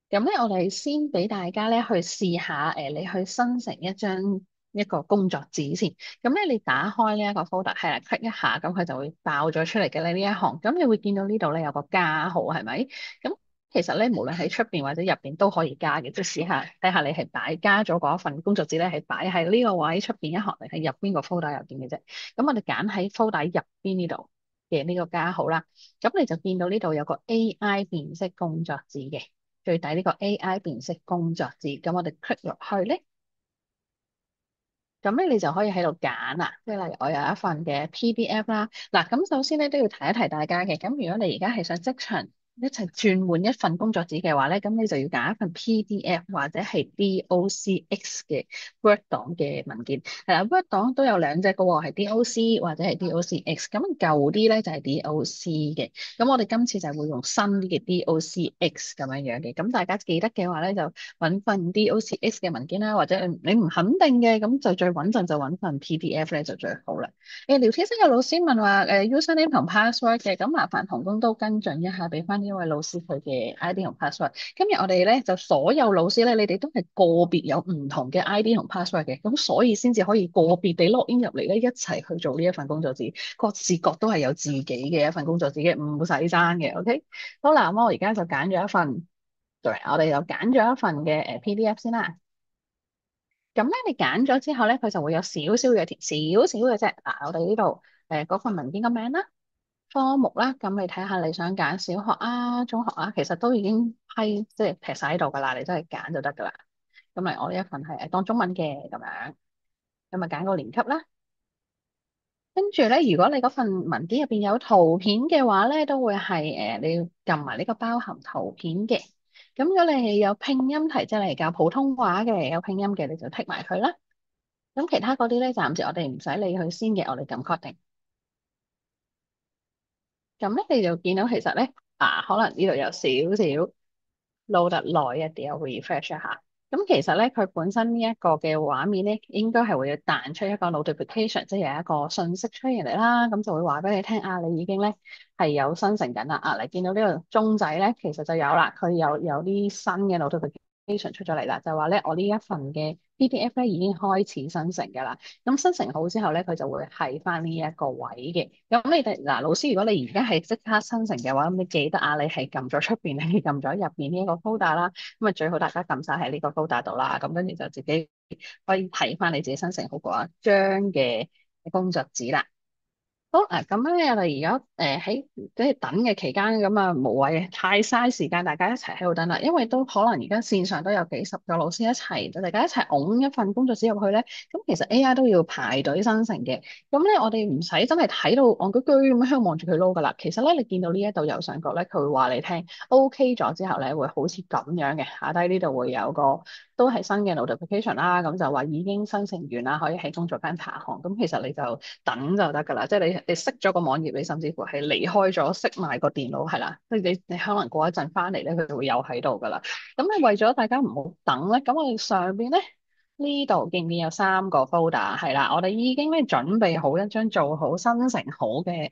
咁咧，我哋先俾大家咧去試下，你去生成一個工作紙先。咁咧，你打開呢一個 folder，係啦，click 一下，咁佢就會爆咗出嚟嘅咧呢一行。咁你會見到呢度咧有個加號，係咪？咁其實咧，無論喺出邊或者入邊都可以加嘅，即係試下睇下你係加咗嗰一份工作紙咧，係擺喺呢個位出邊一行定係入邊個 folder 入邊嘅啫。咁我哋揀喺 folder 入邊呢度嘅呢個加號啦。咁你就見到呢度有個 AI 辨識工作紙嘅，最底呢個 AI 辨識工作紙。咁我哋 click 落去咧，咁咧你就可以喺度揀啦。即係例如我有一份嘅 PDF 啦。嗱，咁首先咧都要提一提大家嘅。咁如果你而家係想即場一齊轉換一份工作紙嘅話咧，咁你就要揀一份 PDF 或者係 DOCX 嘅 Word 檔嘅文件。係啦，Word 檔都有兩隻噶喎，係 DOC 或者係 DOCX。咁舊啲咧就係 DOC 嘅。咁我哋今次就會用新啲嘅 DOCX 咁樣樣嘅。咁大家記得嘅話咧，就揾份 DOCX 嘅文件啦，或者你唔肯定嘅，咁就最穩陣就揾份 PDF 咧就最好啦。聊天室有老師問話username 同 password 嘅，咁麻煩同工都跟進一下，俾翻呢位老師佢嘅 ID 同 password。今日我哋咧就所有老師咧，你哋都係個別有唔同嘅 ID 同 password 嘅，咁所以先至可以個別地 log in 入嚟咧，一齊去做呢一份工作紙，各自各都係有自己嘅一份工作紙嘅，唔使爭嘅。OK，好啦，咁我而家就揀咗一份，對，我哋就揀咗一份嘅PDF 先啦。咁咧，你揀咗之後咧，佢就會有少少嘅填，少少嘅啫。嗱，我哋呢度嗰份文件個名啦、科目啦，咁你睇下你想揀小學啊、中學啊，其實都已經即係劈晒喺度噶啦，你真係揀就得噶啦。咁嚟我呢一份係當中文嘅咁樣，咁咪揀個年級啦。跟住咧，如果你嗰份文件入邊有圖片嘅話咧，都會係你要撳埋呢個包含圖片嘅。咁如果你係有拼音題，即係嚟教普通話嘅，有拼音嘅，你就剔埋佢啦。咁其他嗰啲咧，暫時我哋唔使理佢先嘅，我哋撳確定。咁咧，你就見到其實咧，可能呢度有少少 load 得耐一啲，我 refresh 一下。咁其實咧，佢本身呢一個嘅畫面咧，應該係會彈出一個 notification，即係有一個信息出現嚟啦。咁就會話俾你聽你已經咧係有生成緊啦。你見到呢個鐘仔咧，其實就有啦，佢有啲新嘅 notification 出咗嚟啦，就話咧我呢一份嘅 PDF 咧已經開始生成㗎啦。咁生成好之後咧，佢就會喺翻呢一個位嘅。咁你哋老師，如果你而家係即刻生成嘅話，咁你記得你係撳咗出邊，你撳咗入邊呢一個 folder 啦。咁啊，最好大家撳晒喺呢個 folder 度啦。咁跟住就自己可以睇翻你自己生成好嗰一張嘅工作紙啦。好咁咧，我哋而家喺即係等嘅期間，咁啊無謂太嘥時間，大家一齊喺度等啦。因為都可能而家線上都有幾十個老師一齊，大家一齊拱一份工作紙入去咧。咁其實 AI 都要排隊生成嘅。咁咧，我哋唔使真係睇到戇居居咁樣望住佢撈噶啦。其實咧，你見到呢一度右上角咧，佢會話你聽 OK 咗之後咧，會好似咁樣嘅，下低呢度會有個都係新嘅 notification 啦。咁就話已經生成完啦，可以喺工作間查看。咁其實你就等就得噶啦，即係你熄咗個網頁，你甚至乎係離開咗熄埋個電腦係啦，你可能過一陣翻嚟咧，佢就會有喺度噶啦。咁你為咗大家唔好等咧，咁我哋上邊咧呢度見唔見有3個 folder 係啦，我哋已經咧準備好一張做好生成好嘅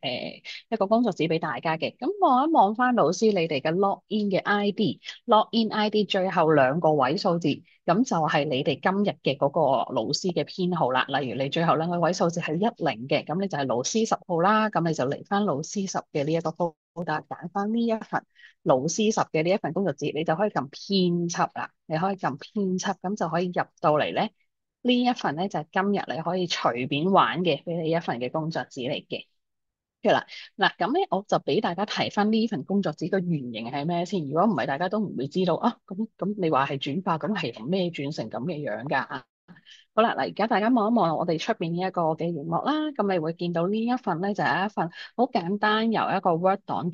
一個工作紙俾大家嘅。咁望一望翻老師你哋嘅 login 嘅 ID，login ID 最後2個位數字，咁就係你哋今日嘅嗰個老師嘅編號啦。例如你最後2個位數字係10嘅，咁你就係老師10號啦。咁你就嚟翻老師10嘅呢一個 folder，揀翻呢一份老師10嘅呢一份工作紙，你就可以撳編輯啦。你可以撳編輯，咁就可以入到嚟咧。呢一份咧就係今日你可以隨便玩嘅，俾你一份嘅工作紙嚟嘅。嗱咁咧，我就俾大家提翻呢份工作紙嘅原型係咩先？如果唔係，大家都唔會知道啊。咁你話係轉化，咁係由咩轉成咁嘅樣㗎？好啦，嗱，而家大家望一望我哋出邊呢一個嘅熒幕啦，咁你會見到呢一份咧就係一份好簡單由一個 Word 檔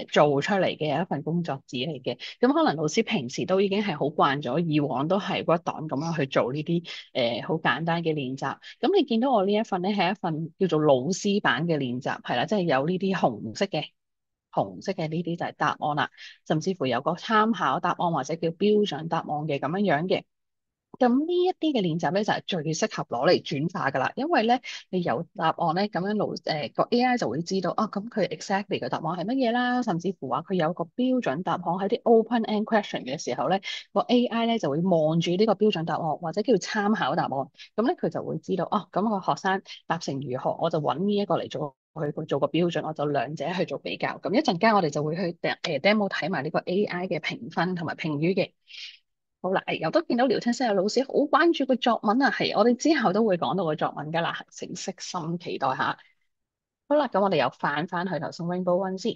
做出嚟嘅一份工作紙嚟嘅。咁可能老師平時都已經係好慣咗，以往都係 Word 檔咁樣去做呢啲好簡單嘅練習。咁你見到我呢一份咧係一份叫做老師版嘅練習，係啦，即係有呢啲紅色嘅呢啲就係答案啦，甚至乎有個參考答案或者叫標準答案嘅咁樣嘅。咁呢一啲嘅練習咧就係最適合攞嚟轉化噶啦，因為咧你有答案咧，咁樣個 AI 就會知道咁佢 exactly 嘅答案係乜嘢啦，甚至乎話佢有個標準答案喺啲 open end question 嘅時候咧，個 AI 咧就會望住呢個標準答案或者叫參考答案，咁咧佢就會知道咁個學生答成如何，我就揾呢一個嚟做去做個標準，我就兩者去做比較。咁一陣間我哋就會去demo 睇埋呢個 AI 嘅評分同埋評語嘅。好啦，有都見到聊天室有老師好關注個作文啊，係我哋之後都會講到個作文噶啦，請悉心期待下。好啦，咁我哋又翻去頭先 Rainbow One 先。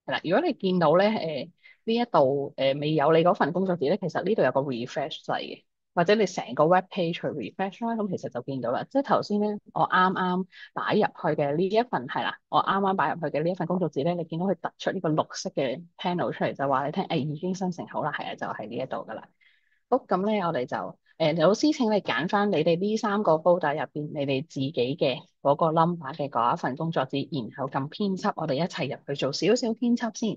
係啦，如果你見到咧，呢一度未有你嗰份工作紙咧，其實呢度有個 refresh 掣嘅，或者你成個 web page 去 refresh 啦，咁其實就見到啦。即係頭先咧，我啱啱擺入去嘅呢一份係啦，我啱啱擺入去嘅呢一份工作紙咧，你見到佢突出呢個綠色嘅 panel 出嚟，就話你聽，已經生成好啦，係啊，就係呢一度噶啦。好，咁咧，我哋就老師請你揀翻你哋呢三個 folder 入邊，你哋自己嘅嗰個 number 嘅嗰一份工作紙，然後撳編輯，我哋一齊入去做少少編輯先。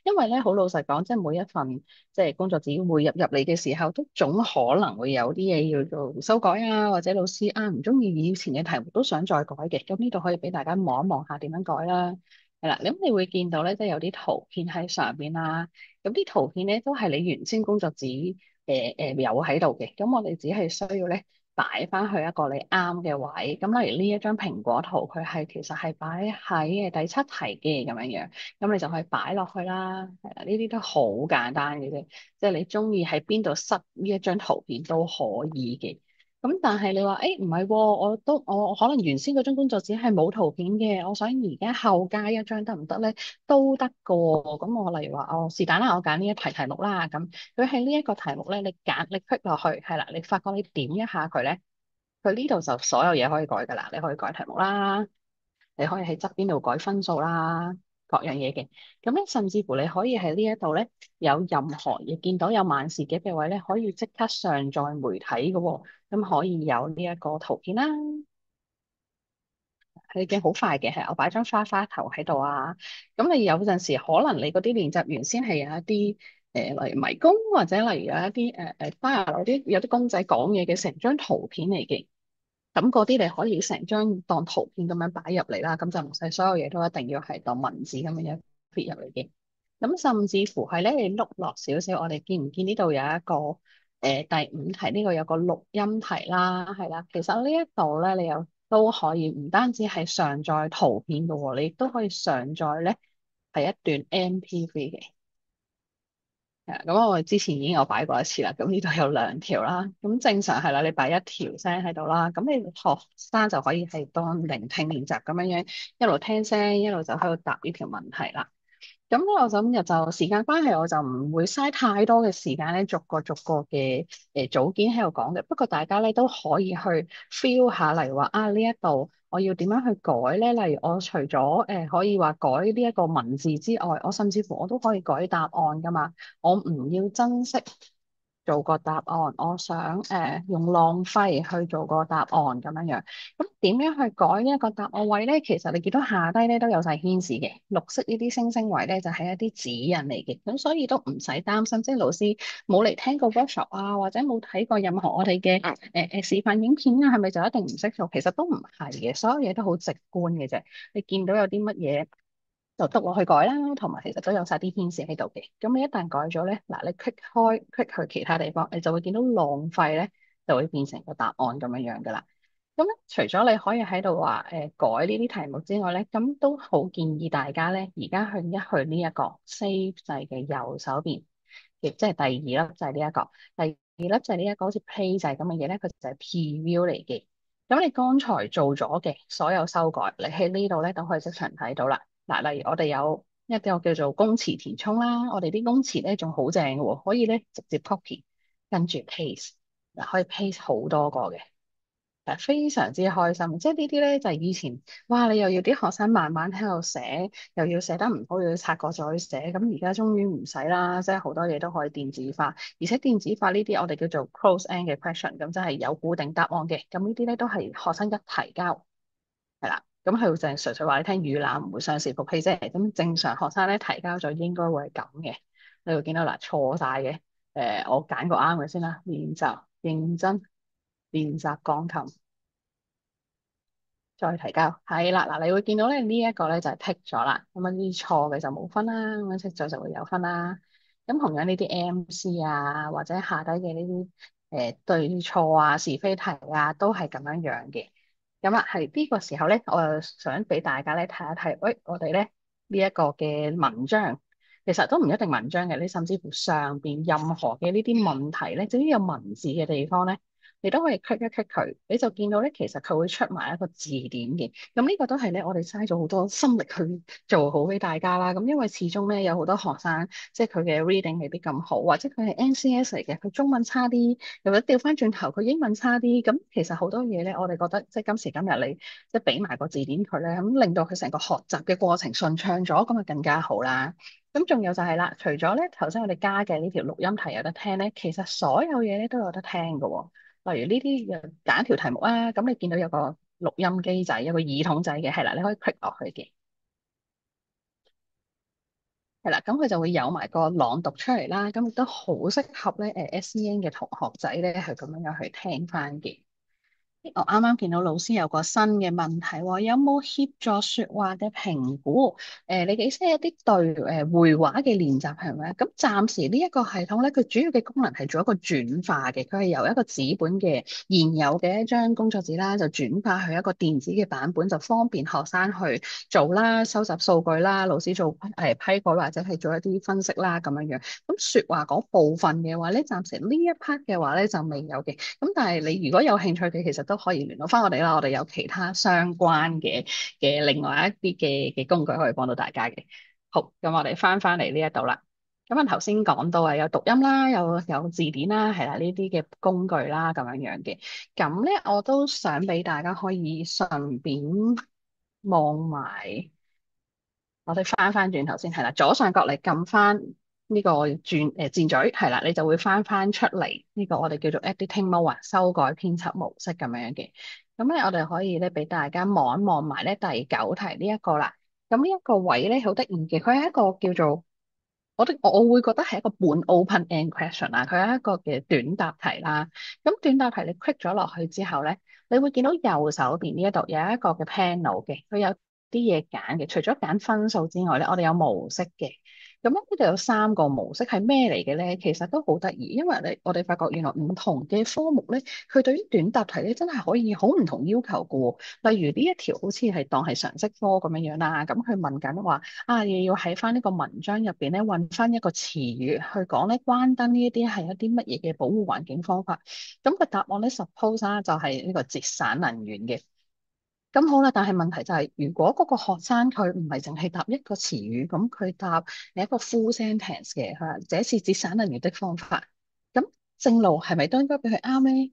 因為咧，好老實講，即係每一份即係工作紙會入嚟嘅時候，都總可能會有啲嘢要做修改啊，或者老師唔中意以前嘅題目都想再改嘅。咁呢度可以俾大家望一望下點樣改啦。係啦，咁你會見到咧，即係有啲圖片喺上邊啦。咁啲圖片咧都係你原先工作紙。有喺度嘅，咁我哋只係需要咧擺翻去一個你啱嘅位。咁例如呢一張蘋果圖，佢係其實係擺喺第七題嘅咁樣樣，咁你就可以擺落去啦。係啦，呢啲都好簡單嘅啫，即係你中意喺邊度塞呢一張圖片都可以嘅。咁但係你話，唔係喎，我可能原先嗰張工作紙係冇圖片嘅，我想而家後加一張得唔得咧？都得㗎喎。咁我例如話，是但啦，我揀呢一題題目啦。咁佢喺呢一個題目咧，你 click 落去，係啦，你發覺你點一下佢咧，佢呢度就所有嘢可以改㗎啦。你可以改題目啦，你可以喺側邊度改分數啦，各樣嘢嘅。咁咧，甚至乎你可以喺呢一度咧，有任何嘢見到有萬事嘅位咧，可以即刻上載媒體嘅喎。咁可以有呢一個圖片啦，係嘅，好快嘅，係我擺張花花頭喺度啊。咁你有陣時可能你嗰啲練習原先係有一啲例如迷宮，或者例如有一啲花有啲公仔講嘢嘅成張圖片嚟嘅。咁嗰啲你可以成張當圖片咁樣擺入嚟啦，咁就唔使所有嘢都一定要係當文字咁樣 fit 入嚟嘅。咁甚至乎係咧，你碌落少少，我哋見唔見呢度有一個第五題呢個有個錄音題啦，係啦。其實呢一度咧，你又都可以唔單止係上載圖片嘅喎，你亦都可以上載咧係一段 MP3 嘅。咁我之前已經有擺過一次啦，咁呢度有兩條啦，咁正常係啦，你擺一條聲喺度啦，咁你學生就可以係當聆聽練習咁樣樣，一路聽聲，一路就喺度答呢條問題啦。咁咧，我就今日就時間關係，我就唔會嘥太多嘅時間咧，逐個嘅組件喺度講嘅。不過大家咧都可以去 feel 下，例如話呢一度我要點樣去改咧？例如我除咗可以話改呢一個文字之外，我甚至乎我都可以改答案噶嘛。我唔要珍惜做個答案，我想用浪費去做個答案咁樣樣。咁點樣去改呢一個答案位咧？其實你見到下低咧都有晒顯示嘅，綠色呢啲星星位咧就係一啲指引嚟嘅，咁所以都唔使擔心，即係老師冇嚟聽過 workshop 啊，或者冇睇過任何我哋嘅示範影片啊，係咪就一定唔識做？其實都唔係嘅，所有嘢都好直觀嘅啫。你見到有啲乜嘢就篤落去改啦，同埋其實都有晒啲顯示喺度嘅。咁你一旦改咗咧，嗱你 click 去其他地方，你就會見到浪費咧就會變成個答案咁樣樣噶啦。咁咧，除咗你可以喺度話改呢啲題目之外咧，咁都好建議大家咧，而家去呢一個 save 掣嘅右手邊，亦即係第二粒掣呢一個，第二粒掣呢一個好似 play 掣咁嘅嘢咧，佢就係 preview 嚟嘅。咁你剛才做咗嘅所有修改，你喺呢度咧都可以即場睇到啦。嗱，例如我哋有一個叫做公詞填充啦，我哋啲公詞咧仲好正嘅喎，可以咧直接 copy 跟住 paste，嗱可以 paste 好多個嘅。非常之開心，即係呢啲咧就係以前，哇！你又要啲學生慢慢喺度寫，又要寫得唔好，又要擦過再寫，咁而家終於唔使啦，即係好多嘢都可以電子化，而且電子化呢啲我哋叫做 close-end 嘅 question，咁即係有固定答案嘅，咁呢啲咧都係學生一提交，係啦，咁佢就係純粹話你聽語懶唔會上視復氣啫，咁正常學生咧提交咗應該會係咁嘅，你會見到嗱錯晒嘅，我揀個啱嘅先啦，練習認真練習鋼琴。再提交，係啦，嗱，你會見到咧呢一個咧就係剔咗啦，咁啊啲錯嘅就冇分啦，咁樣剔咗就會有分啦。咁同樣呢啲 MC 啊，或者下低嘅呢啲對錯啊、是非題啊，都係咁樣樣嘅。咁啊，係呢個時候咧，我又想俾大家咧睇一睇，喂，我哋咧呢一個嘅文章，其實都唔一定文章嘅，你甚至乎上邊任何嘅呢啲問題咧，只要有文字嘅地方咧，你都可以 click 一 click 佢，你就見到咧，其實佢會出埋一個字典嘅。咁呢個都係咧，我哋嘥咗好多心力去做好俾大家啦。咁因為始終咧有好多學生，即係佢嘅 reading 未必咁好，或者佢係 NCS 嚟嘅，佢中文差啲。又或者調翻轉頭，佢英文差啲，咁其實好多嘢咧，我哋覺得即係今時今日你即係俾埋個字典佢咧，咁令到佢成個學習嘅過程順暢咗，咁啊更加好啦。咁仲有就係啦，除咗咧頭先我哋加嘅呢條錄音題有得聽咧，其實所有嘢咧都有得聽嘅喎。例如呢啲揀一條題目啊，咁你見到有個錄音機仔，有個耳筒仔嘅，係啦，你可以 click 落去嘅。係啦，咁佢就會有埋個朗讀出嚟啦，咁亦都好適合咧SEN 嘅同學仔咧係咁樣樣去聽翻嘅。我啱啱見到老師有個新嘅問題喎，有冇協助説話嘅評估？你幾識一啲對會話嘅練習係咪？咁暫時呢一個系統咧，佢主要嘅功能係做一個轉化嘅，佢係由一個紙本嘅現有嘅一張工作紙啦，就轉化去一個電子嘅版本，就方便學生去做啦、收集數據啦、老師做批改或者係做一啲分析啦咁樣樣。咁説話嗰部分嘅話咧，暫時呢一 part 嘅話咧就未有嘅。咁但係你如果有興趣嘅，其實都可以聯絡翻我哋啦。我哋有其他相關嘅另外一啲嘅工具可以幫到大家嘅。好，咁我哋翻嚟呢一度啦。咁啊頭先講到啊，有讀音啦，有字典啦，係啦，呢啲嘅工具啦，咁樣樣嘅。咁咧，我都想俾大家可以順便望埋。我哋翻轉頭先係啦，左上角你撳翻呢個箭嘴係啦，你就會翻出嚟呢個我哋叫做 editing mode 啊，修改編輯模式咁樣嘅。咁咧，我哋可以咧俾大家望一望埋咧第九題呢一個啦。咁呢一個位咧好得意嘅，佢係一個叫做我會覺得係一個半 open end question 啊，佢係一個嘅短答題啦。咁短答題你 click 咗落去之後咧，你會見到右手邊呢一度有一個嘅 panel 嘅，佢有啲嘢揀嘅。除咗揀分數之外咧，我哋有模式嘅。咁咧呢度有三個模式係咩嚟嘅咧？其實都好得意，因為我哋發覺原來唔同嘅科目咧，佢對於短答題咧真係可以好唔同要求嘅喎。例如呢一條好似係當係常識科咁樣樣啦，咁佢問緊話。你要喺翻呢個文章入邊咧，揾翻一個詞語去講咧，關燈呢一啲係一啲乜嘢嘅保護環境方法？咁個答案咧，suppose 啦，就係呢個節省能源嘅。咁好啦，但係問題就係，如果嗰個學生佢唔係淨係答一個詞語，咁佢答係一個 full sentence 嘅，係這是節省能源的方法。咁正路係咪都應該俾佢啱咧？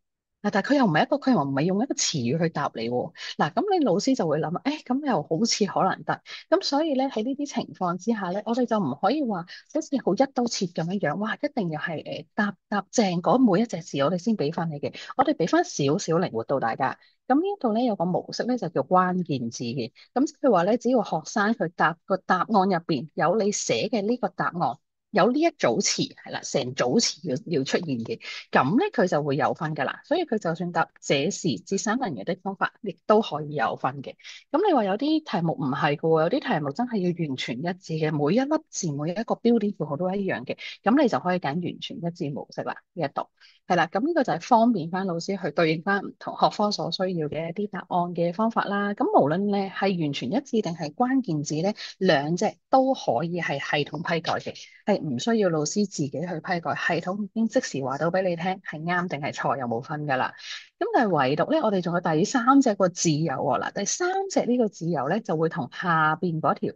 但係佢又唔係用一個詞語去答你喎。嗱，咁你老師就會諗，咁又好似可能得。咁所以咧喺呢啲情況之下咧，我哋就唔可以話好似好一刀切咁樣樣，哇！一定要係答正嗰每一隻字，我哋先俾翻你嘅。我哋俾翻少少靈活度大家。咁呢度咧有個模式咧就叫關鍵字嘅。咁即係話咧，只要學生佢答個答案入邊有你寫嘅呢個答案。有呢一組詞係啦，成組詞要出現嘅，咁咧佢就會有分噶啦。所以佢就算答這是節省能源的方法，亦都可以有分嘅。咁你話有啲題目唔係噶喎，有啲題目真係要完全一致嘅，每一粒字每一個標點符號都一樣嘅，咁你就可以揀完全一致模式啦。呢一度係啦，咁呢個就係方便翻老師去對應翻唔同學科所需要嘅一啲答案嘅方法啦。咁無論咧係完全一致定係關鍵字咧，兩隻都可以係系統批改嘅。係唔需要老師自己去批改，系統已經即時話到俾你聽係啱定係錯，又冇分噶啦。咁但係唯獨咧，我哋仲有第三隻個自由喎。嗱，第三隻呢個自由咧，就會同下邊嗰條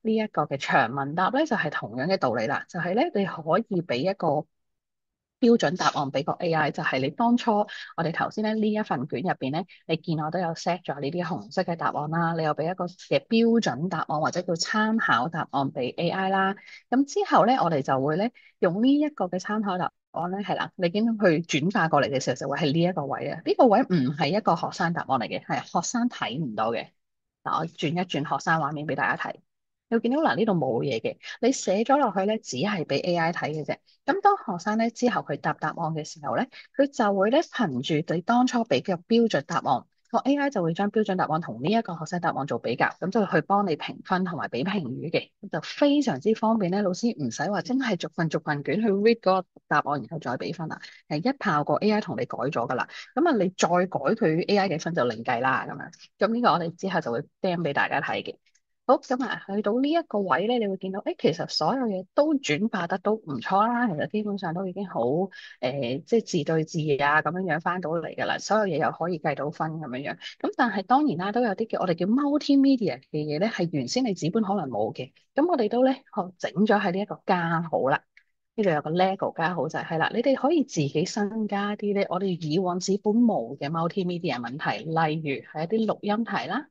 呢一個嘅長問答咧，就係同樣嘅道理啦。就係咧，你可以俾一個標準答案俾個 AI，就係你當初我哋頭先咧呢一份卷入邊咧，你見我都有 set 咗呢啲紅色嘅答案啦，你又俾一個嘅標準答案或者叫參考答案俾 AI 啦。咁之後咧，我哋就會咧用呢一個嘅參考答案咧，係啦，你見到佢轉化過嚟嘅時候就會係呢一個位啊。呢個位唔係一個學生答案嚟嘅，係學生睇唔到嘅。嗱，我轉一轉學生畫面俾大家睇。你會見到嗱，呢度冇嘢嘅，你寫咗落去咧，只係俾 AI 睇嘅啫。咁當學生咧之後佢答案嘅時候咧，佢就會咧憑住你當初俾嘅標準答案，個 AI 就會將標準答案同呢一個學生答案做比較，咁就去幫你評分同埋俾評語嘅，咁就非常之方便咧。老師唔使話真係逐份逐份卷去 read 嗰個答案，然後再俾分啦，係一炮過 AI 同你改咗噶啦。咁啊，你再改佢 AI 嘅分就另計啦，咁樣。咁呢個我哋之後就會 demo 俾大家睇嘅。好，咁啊，去到呢一個位咧，你會見到，其實所有嘢都轉化得都唔錯啦。其實基本上都已經好，即係字對字啊咁樣樣翻到嚟㗎啦。所有嘢又可以計到分咁樣樣。咁但係當然啦，都有啲我哋叫 multimedia 嘅嘢咧，係原先你紙本可能冇嘅。咁我哋都咧學整咗喺呢一個加號啦。呢度有個 Lego 加號就係啦，你哋可以自己新加啲咧，我哋以往紙本冇嘅 multimedia 問題，例如係一啲錄音題啦。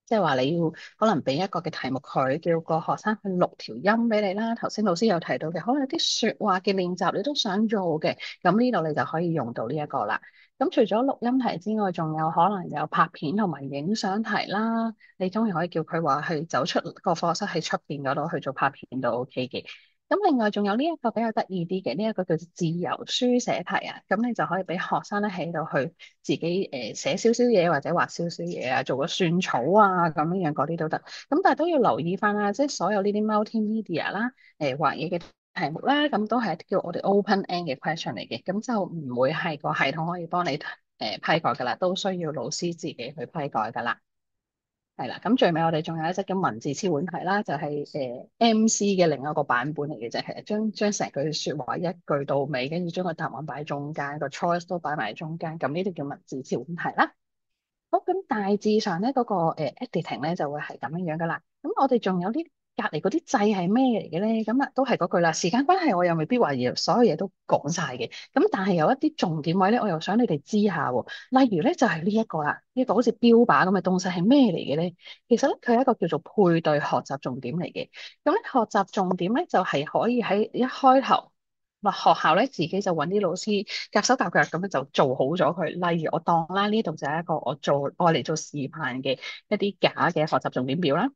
即係話你要可能俾一個嘅題目佢，叫個學生去錄條音俾你啦。頭先老師有提到嘅，可能有啲説話嘅練習你都想做嘅，咁呢度你就可以用到呢一個啦。咁除咗錄音題之外，仲有可能有拍片同埋影相題啦。你當然可以叫佢話去走出個課室喺出邊嗰度去做拍片都 OK 嘅。咁另外仲有呢一個比較得意啲嘅，呢一個叫做自由書寫題啊，咁你就可以俾學生咧喺度去自己寫少少嘢或者畫少少嘢啊，做個算草啊咁樣樣嗰啲都得。咁但係都要留意翻啦，即係所有呢啲 multimedia 啦，畫嘢嘅題目啦，咁都係一啲叫我哋 open end 嘅 question 嚟嘅，咁就唔會係個系統可以幫你批改噶啦，都需要老師自己去批改噶啦。係啦，咁最尾我哋仲有一隻叫文字切換題啦，就係MC 嘅另一個版本嚟嘅啫，係將成句説話一句到尾，跟住將個答案擺喺中間，個 choice 都擺埋喺中間，咁呢啲叫文字切換題啦。好，咁大致上咧嗰個editing 咧就會係咁樣樣噶啦。咁我哋仲有啲隔離嗰啲掣係咩嚟嘅咧？咁啊都係嗰句啦。時間關係，我又未必話要所有嘢都講晒嘅。咁但係有一啲重點位咧，我又想你哋知下喎。例如咧就係呢一個啦，呢個好似標靶咁嘅東西係咩嚟嘅咧？其實咧佢係一個叫做配對學習重點嚟嘅。咁咧學習重點咧就係可以喺一開頭。嗱，學校咧自己就揾啲老師夾手夾腳咁樣就做好咗佢。例如我當啦，呢度就係一個我嚟做示範嘅一啲假嘅學習重點表啦。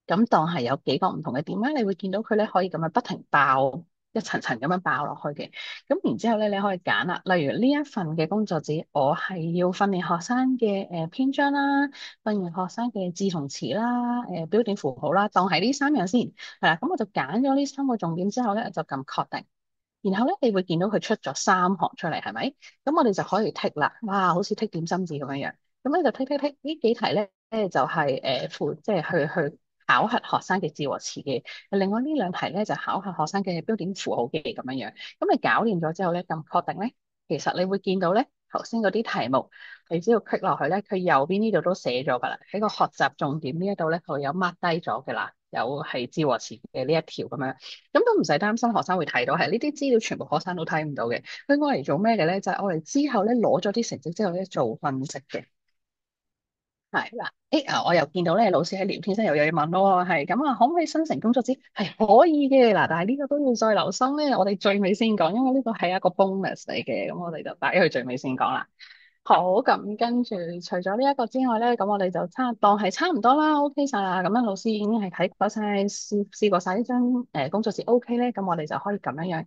咁當係有幾個唔同嘅點咧，你會見到佢咧可以咁樣不停爆一層層咁樣爆落去嘅。咁然之後咧，你可以揀啦。例如呢一份嘅工作紙，我係要訓練學生嘅篇章啦，訓練學生嘅字同詞啦，標點符號啦，當係呢三樣先係啦。咁我就揀咗呢三個重點之後咧，就撳確定。然後咧，你會見到佢出咗三行出嚟，係咪？咁我哋就可以剔啦。哇，好似剔點心紙咁樣樣。咁咧就剔呢幾題咧，就係即係去考核學生嘅字和詞嘅。另外呢兩題咧就考核學生嘅標點符號嘅咁樣樣。咁你搞掂咗之後咧，咁確定咧，其實你會見到咧頭先嗰啲題目，你只要 click 落去咧，佢右邊呢度都寫咗㗎啦。喺個學習重點呢一度咧，佢有 mark 低咗㗎啦，有係字和詞嘅呢一條咁樣。咁都唔使擔心學生會睇到，係呢啲資料全部學生都睇唔到嘅。佢愛嚟做咩嘅咧？就係愛嚟之後咧攞咗啲成績之後咧做分析嘅。係啦，我又見到咧，老師喺聊天室又有嘢問咯，係咁啊，可唔可以生成工作紙？係可以嘅，嗱，但係呢個都要再留心咧。我哋最尾先講，因為呢個係一個 bonus 嚟嘅，咁我哋就擺去最尾先講啦。好，咁跟住除咗呢一個之外咧，咁我哋就當係差唔多啦，OK 晒啦。咁樣老師已經係睇過晒試過晒呢張工作紙 OK 咧，咁我哋就可以咁樣樣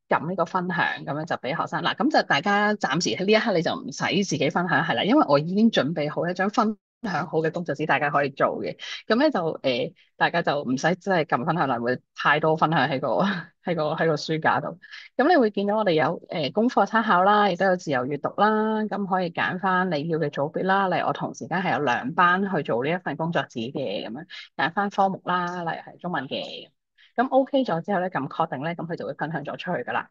撳呢個分享，咁樣就俾學生嗱。咁就大家暫時喺呢一刻你就唔使自己分享係啦，因為我已經準備好一張分享好嘅工作紙，大家可以做嘅。咁咧就大家就唔使真係撳分享欄，會太多分享喺個書架度。咁你會見到我哋有功課參考啦，亦都有自由閱讀啦。咁可以揀翻你要嘅組別啦。例如我同時間係有兩班去做呢一份工作紙嘅，咁樣揀翻科目啦，例如係中文嘅。咁 OK 咗之後咧，咁確定咧，咁佢就會分享咗出去噶啦。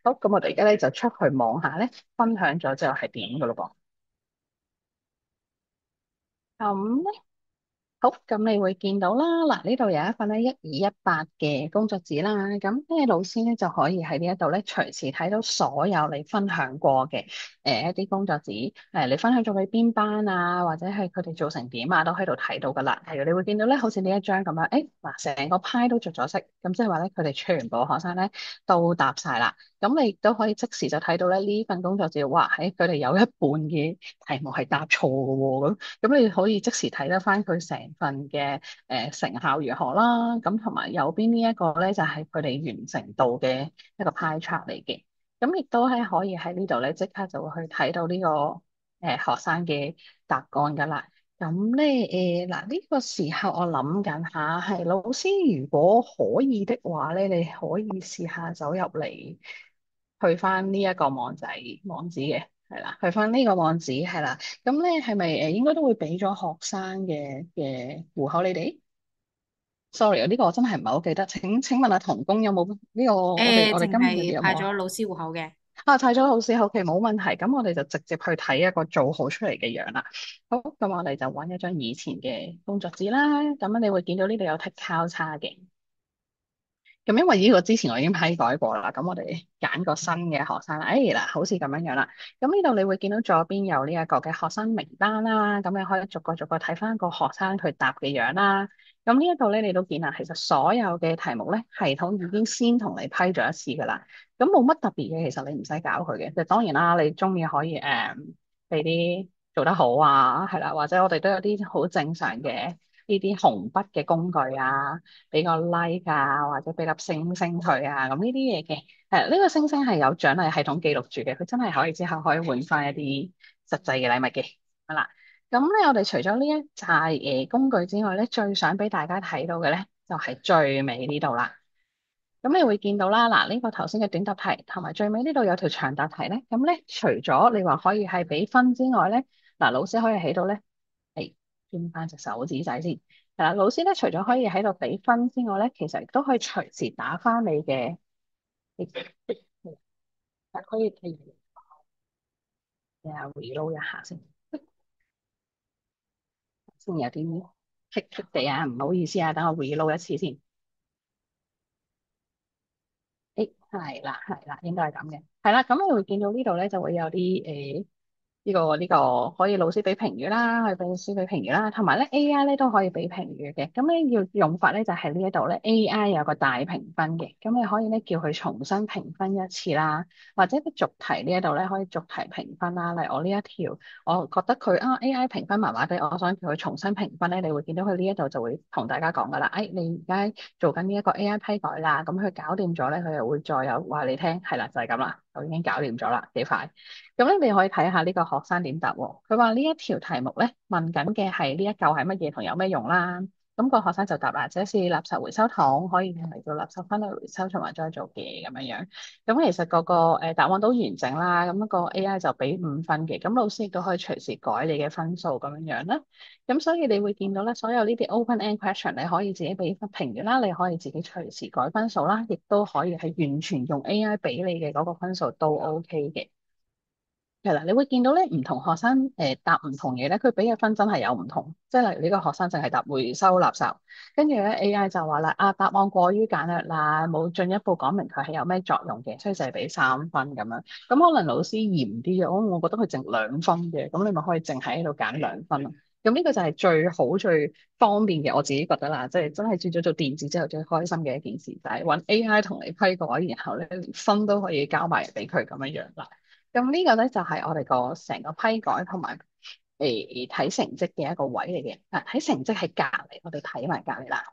好，咁我哋而家咧就出去望下咧，分享咗之後係點噶咯噃。咁咧。好，咁你會見到啦，嗱呢度有一份咧1218嘅工作紙啦，咁咧老師咧就可以喺呢一度咧隨時睇到所有你分享過嘅一啲工作紙，你分享咗俾邊班啊，或者係佢哋做成點啊，都喺度睇到噶啦。例如你會見到咧，好似呢一張咁樣，嗱成個派都着咗色，咁即係話咧佢哋全部學生咧都答晒啦。咁你亦都可以即時就睇到咧呢份工作紙，哇喺佢哋有一半嘅題目係答錯嘅喎，咁你可以即時睇得翻佢成份嘅成效如何啦。咁同埋右邊呢一個咧就係佢哋完成度嘅一個派 chart 嚟嘅。咁亦都係可以喺呢度咧即刻就會去睇到呢個學生嘅答案㗎啦。咁咧嗱呢個時候我諗緊下，係老師如果可以的話咧，你可以試下走入嚟，去翻呢一個網址嘅，係啦，去翻呢個網址係啦。咁咧係咪應該都會俾咗學生嘅戶口你哋？Sorry，呢個我真係唔係好記得。請問下童工有冇呢個？我哋淨今日係派有冇啊？咗老師戶口嘅。睇咗老師後期冇問題，咁我哋就直接去睇一個做好出嚟嘅樣啦。好，咁我哋就揾一張以前嘅工作紙啦。咁你會見到呢度有剔交叉嘅。咁因為呢個之前我已經批改過啦，咁我哋揀個新嘅學生啦。嗱，好似咁樣樣啦。咁呢度你會見到左邊有呢一個嘅學生名單啦。咁你可以逐個逐個睇翻個學生佢答嘅樣啦。咁呢一度咧，你都見啦，其實所有嘅題目咧，系統已經先同你批咗一次噶啦。咁冇乜特別嘅，其實你唔使搞佢嘅。就當然啦，你中意可以俾啲做得好啊，係啦，或者我哋都有啲好正常嘅呢啲紅筆嘅工具啊。俾個 like 啊，或者俾粒星星佢啊，咁呢啲嘢嘅，呢個星星係有獎勵系統記錄住嘅，佢真係可以之後可以換翻一啲實際嘅禮物嘅，係啦。咁咧，我哋除咗呢一紮工具之外咧，最想俾大家睇到嘅咧，就係最尾呢度啦。咁你會見到啦，嗱，呢個頭先嘅短答題同埋最尾呢度有條長答題咧，咁咧除咗你話可以係俾分之外咧，嗱，老師可以喺度咧，轉翻隻手指仔先。係啦，老師咧除咗可以喺度俾分之外咧，其實亦都可以隨時打翻你嘅，可以譬如reload 一下先，先有啲棘棘地啊，唔好意思啊，等我 reload 一次先。係啦，係啦，應該係咁嘅。係啦，咁你會見到呢度咧就會有啲呢個可以老師俾評語啦，可以俾老師俾評語啦，同埋咧 AI 咧都可以俾評語嘅。咁咧要用法咧就係呢一度咧 AI 有個大評分嘅，咁你可以咧叫佢重新評分一次啦，或者啲逐題呢一度咧可以逐題評分啦。例如我呢一條，我覺得佢AI 評分麻麻地，我想叫佢重新評分咧，你會見到佢呢一度就會同大家講噶啦。你而家做緊呢一個 AI 批改啦，咁佢搞掂咗咧，佢又會再有話你聽，係啦，就係咁啦，我已經搞掂咗啦，幾快。咁咧，你可以睇下呢個學生點答喎。佢話呢一條題目咧問緊嘅係呢一嚿係乜嘢同有咩用啦。咁個學生就答啦，這是垃圾回收桶，可以用嚟做垃圾分類回收同埋再做嘅咁樣樣。咁其實個答案都完整啦。咁個 AI 就俾5分嘅。咁老師亦都可以隨時改你嘅分數咁樣樣啦。咁所以你會見到咧，所有呢啲 open-end question 你可以自己俾分評語啦，你可以自己隨時改分數啦，亦都可以係完全用 AI 俾你嘅嗰個分數都 OK 嘅。係啦，你會見到咧，唔同學生答唔同嘢咧，佢俾嘅分真係有唔同。即係例如呢個學生淨係答回收垃圾，跟住咧 AI 就話啦，答案過於簡略啦，冇進一步講明佢係有咩作用嘅，所以就係俾3分咁樣。咁可能老師嚴啲嘅，我覺得佢淨2分嘅，咁你咪可以淨喺度揀2分咯。咁呢個就係最好最方便嘅，我自己覺得啦，即係真係轉咗做電子之後最開心嘅一件事，就係揾 AI 同你批改，然後咧連分都可以交埋俾佢咁樣樣啦。咁呢個咧就係我哋個成個批改同埋睇成績嘅一個位嚟嘅。睇成績係隔離，我哋睇埋隔離啦。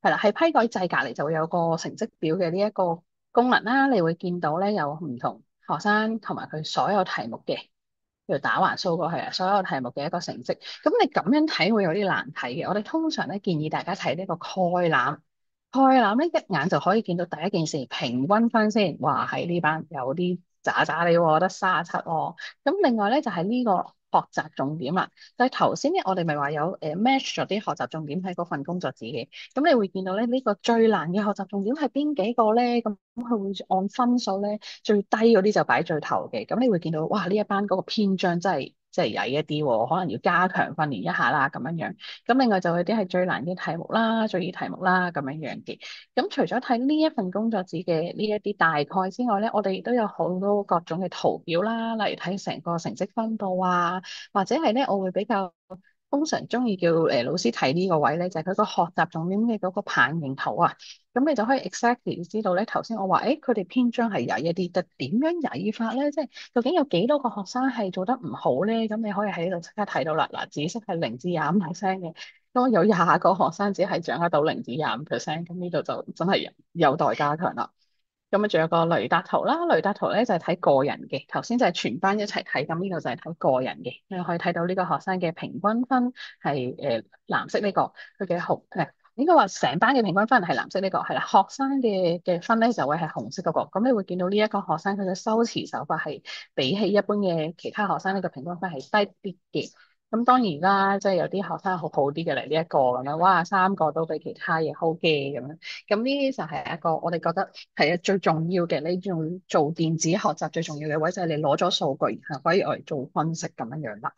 係啦，喺批改掣隔離就會有個成績表嘅呢一個功能啦。你會見到咧有唔同學生同埋佢所有題目嘅，要打橫掃過去啊，所有題目嘅一個成績。咁你咁樣睇會有啲難睇嘅。我哋通常咧建議大家睇呢個概覽。概覽咧一眼就可以見到第一件事平均分先，哇喺呢班有啲渣渣你喎，得37喎。咁另外咧就係呢個學習重點啦。但係頭先咧我哋咪話有match 咗啲學習重點喺嗰份工作紙嘅。咁你會見到咧呢個最難嘅學習重點係邊幾個咧？咁佢會按分數咧最低嗰啲就擺最頭嘅。咁你會見到哇呢一班嗰個篇章真係曳一啲喎，可能要加強訓練一下啦咁樣樣。咁另外就有啲係最難嘅題目啦、最易題目啦咁樣樣嘅。咁除咗睇呢一份工作紙嘅呢一啲大概之外咧，我哋亦都有好多各種嘅圖表啦，例如睇成個成績分佈啊，或者係咧我會比較通常中意叫老師睇呢個位咧，就係佢個學習重點嘅嗰個棒形圖啊。咁你就可以 exactly 知道咧，頭先我話佢哋篇章係曳一啲，但點樣曳法咧？即係究竟有幾多個學生係做得唔好咧？咁你可以喺度即刻睇到啦。嗱，紫色係0至25%嘅。咁有20個學生只係掌握到0至25%，咁呢度就真係有待加強啦。咁啊，仲有個雷達圖啦，雷達圖咧就係睇個人嘅，頭先就係全班一齊睇，咁呢個就係睇個人嘅。你可以睇到呢個學生嘅平均分係藍色呢個，佢嘅紅應該話成班嘅平均分係藍色呢個，係啦。學生嘅分咧就會係紅色嗰個，咁你會見到呢一個學生佢嘅修辭手法係比起一般嘅其他學生呢個平均分係低啲嘅。咁當然啦，即係有啲學生好啲嘅嚟呢一個咁樣，哇，三個都比其他嘢好嘅咁樣。咁呢啲就係一個我哋覺得係最重要嘅。你仲做電子學習最重要嘅位就係你攞咗數據，係可以嚟做分析咁樣樣啦。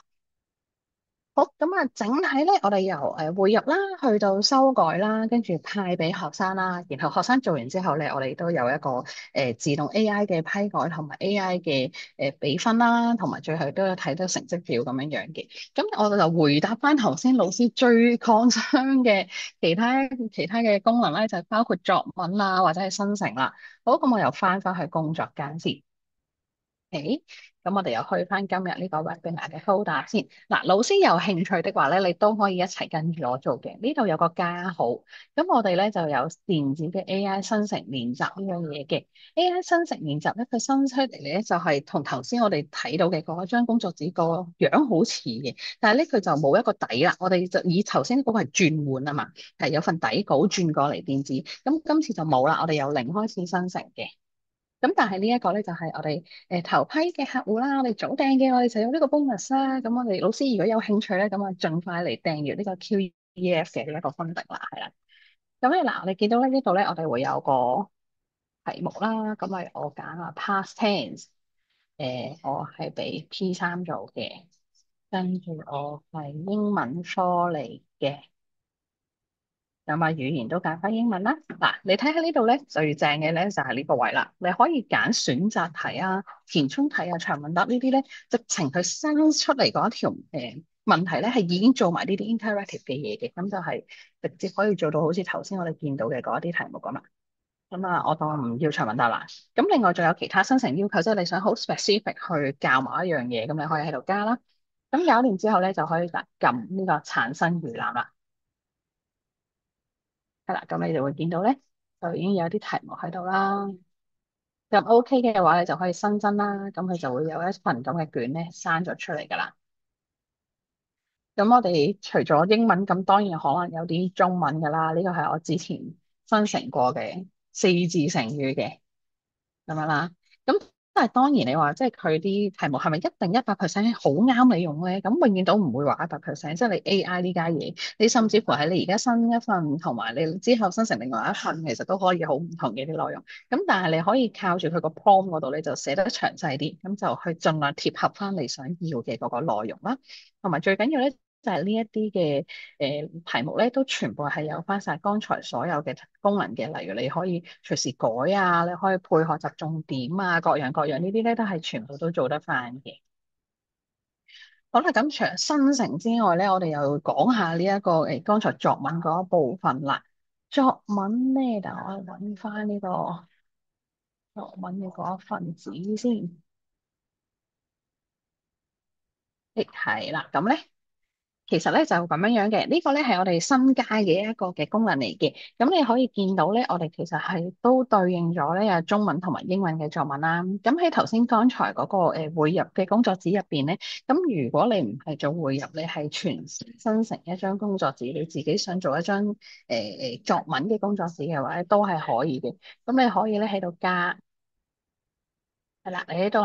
好，咁啊，整體咧，我哋由匯入啦，去到修改啦，跟住派俾學生啦，然後學生做完之後咧，我哋都有一個自動 AI 嘅批改同埋 AI 嘅俾分啦，同埋最後都有睇到成績表咁樣樣嘅。咁我就回答翻頭先老師最 concern 嘅其他嘅功能咧，就係包括作文啦，或者係生成啦。好，咁我又翻去工作間先。誒，咁我哋又去翻今日呢個 webinar 嘅 folder 先。嗱，老師有興趣的話咧，你都可以一齊跟住我做嘅。呢度有個加號，咁我哋咧就有電子嘅 AI 生成練習呢樣嘢嘅。AI 生成練習咧，佢生出嚟咧就係同頭先我哋睇到嘅嗰張工作紙個樣好似嘅，但係咧佢就冇一個底啦。我哋就以頭先嗰個係轉換啊嘛，係有份底稿轉過嚟電子，咁今次就冇啦。我哋由零開始生成嘅。咁但係呢一個咧就係我哋頭批嘅客戶啦，我哋早訂嘅，我哋就有呢個 bonus 啦。咁我哋老師如果有興趣咧，咁啊盡快嚟訂閱呢個 QEF 嘅呢一個 funding 啦，係啦。咁咧嗱，我哋見到咧呢度咧，我哋會有個題目啦。咁咪我揀啊 past tense，我係俾 P3做嘅，跟住我係英文科嚟嘅。咁啊，語言都揀翻英文啦。嗱，你睇下呢度咧，最正嘅咧就係呢個位啦。你可以揀選擇題啊、填充題啊、長問答呢啲咧，直情佢生出嚟嗰一條問題咧，係已經做埋呢啲 interactive 嘅嘢嘅，咁就係直接可以做到好似頭先我哋見到嘅嗰一啲題目咁啦。咁啊，我當唔要長問答啦。咁另外仲有其他生成要求，即係你想好 specific 去教某一樣嘢，咁你可以喺度加啦。咁搞掂之後咧，就可以撳呢個產生預覽啦。係啦，咁你就會見到咧，就已經有啲題目喺度啦。咁 OK 嘅話，你就可以新增啦。咁佢就會有一份咁嘅卷咧，生咗出嚟噶啦。咁我哋除咗英文，咁當然可能有啲中文噶啦。呢個係我之前生成過嘅四字成語嘅咁樣啦。咁但係當然你話即係佢啲題目係咪一定100%好啱你用咧？咁永遠都唔會話100%。即係你 AI 呢家嘢，你甚至乎係你而家新一份同埋你之後生成另外一份，其實都可以好唔同嘅啲內容。咁但係你可以靠住佢個 prompt 嗰度，你就寫得詳細啲，咁就去盡量貼合翻你想要嘅嗰個內容啦。同埋最緊要咧，就係呢一啲嘅題目咧，都全部係有翻晒剛才所有嘅功能嘅，例如你可以隨時改啊，你可以配學習重點啊，各樣各樣呢啲咧都係全部都做得翻嘅。好啦，咁除咗生成之外咧，我哋又講下呢一個剛才作文嗰一部分啦。作文咧，但我揾翻呢個作文嘅嗰一份紙先。係啦，咁咧。其實咧就咁樣樣嘅，呢個咧係我哋新加嘅一個嘅功能嚟嘅。咁你可以見到咧，我哋其實係都對應咗咧有中文同埋英文嘅作文啦。咁喺頭先剛才嗰個匯入嘅工作紙入邊咧，咁如果你唔係做匯入，你係全生成一張工作紙，你自己想做一張作文嘅工作紙嘅話咧，都係可以嘅。咁你可以咧喺度加，係啦，你喺度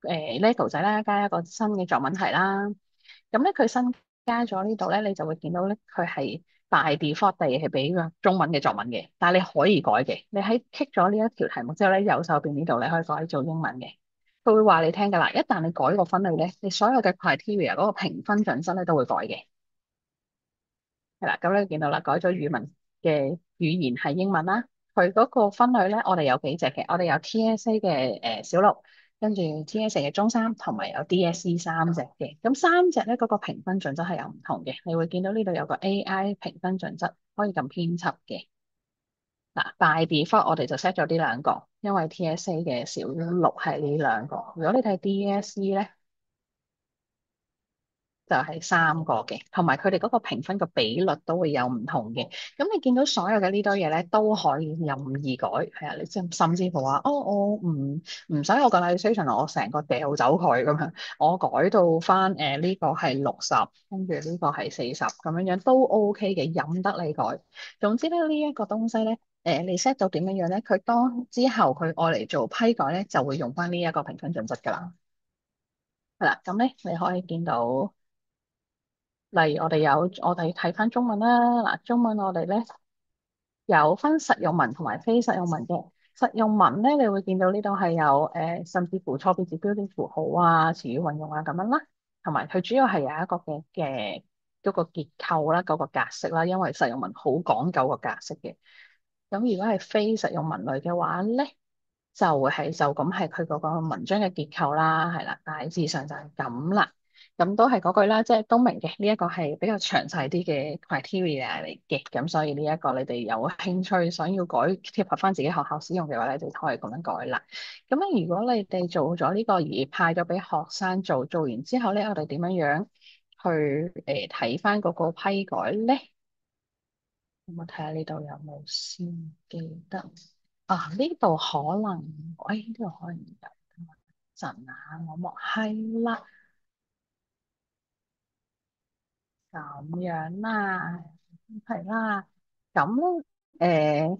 Lego 仔啦，加一個新嘅作文題啦。咁咧，佢新加咗呢度咧，你就會見到咧，佢係大 default 地係俾個中文嘅作文嘅，但係你可以改嘅。你喺 tick 咗呢一條題目之後咧，右手邊呢度你可以改做英文嘅。佢會話你聽㗎啦，一旦你改個分類咧，你所有嘅 criteria 嗰個評分準則咧都會改嘅。係啦，咁你見到啦，改咗語文嘅語言係英文啦。佢嗰個分類咧，我哋有幾隻嘅，我哋有 TSA 嘅小六。跟住 TSA 嘅中三同埋有 DSE 三隻嘅，咁三隻咧嗰個評分準則係有唔同嘅。你會見到呢度有個 AI 評分準則，可以咁編輯嘅。嗱，by default 我哋就 set 咗呢兩個，因為 TSA 嘅小六係呢兩個。如果你睇 DSE 咧，就係3個嘅，同埋佢哋嗰個評分個比率都會有唔同嘅。咁你見到所有嘅呢堆嘢咧，都可以任意改，係啊，你甚至乎話，哦，我唔使我個 illustration，我成個掉走佢咁樣，我改到翻呢個係60，跟住呢個係40咁樣樣都 OK 嘅，任得你改。總之咧，呢一個東西咧，你 set 到點樣樣咧，佢當之後佢愛嚟做批改咧，就會用翻呢一個評分準則㗎啦。係啦，咁咧你可以見到。例如我哋睇翻中文啦，嗱，中文我哋咧有分實用文同埋非實用文嘅。實用文咧，你會見到呢度係有甚至乎錯別字、標點符號啊、詞語運用啊咁樣啦，同埋佢主要係有一個嘅嗰個結構啦、嗰個格式啦，因為實用文好講究個格式嘅。咁如果係非實用文類嘅話咧，就咁係佢嗰個文章嘅結構啦，係啦，大致上就係咁啦。咁都係嗰句啦，即係都明嘅。呢一個係比較詳細啲嘅 criteria 嚟嘅，咁所以呢一個你哋有興趣想要改貼合翻自己學校使用嘅話咧，就可以咁樣改啦。咁咧，如果你哋做咗呢個而派咗俾學生做，做完之後咧，我哋點樣樣去睇翻嗰個批改咧？咁我睇下呢度有冇先記得啊？呢度可能，呢度可能有陣啊，我望係啦。咁樣啦，係啦，咁咧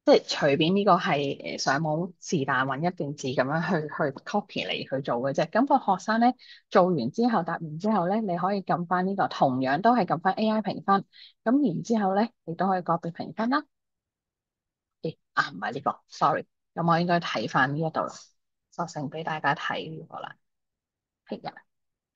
即係隨便呢個係上網是但揾一段字咁樣去 copy 嚟去做嘅啫。咁個學生咧做完之後答完之後咧，你可以撳翻呢個，同樣都係撳翻 AI 評分。咁然之後咧，亦都可以個別評分啦。唔係呢個，sorry。咁我應該睇翻呢一度啦，索性俾大家睇呢個啦。係啊。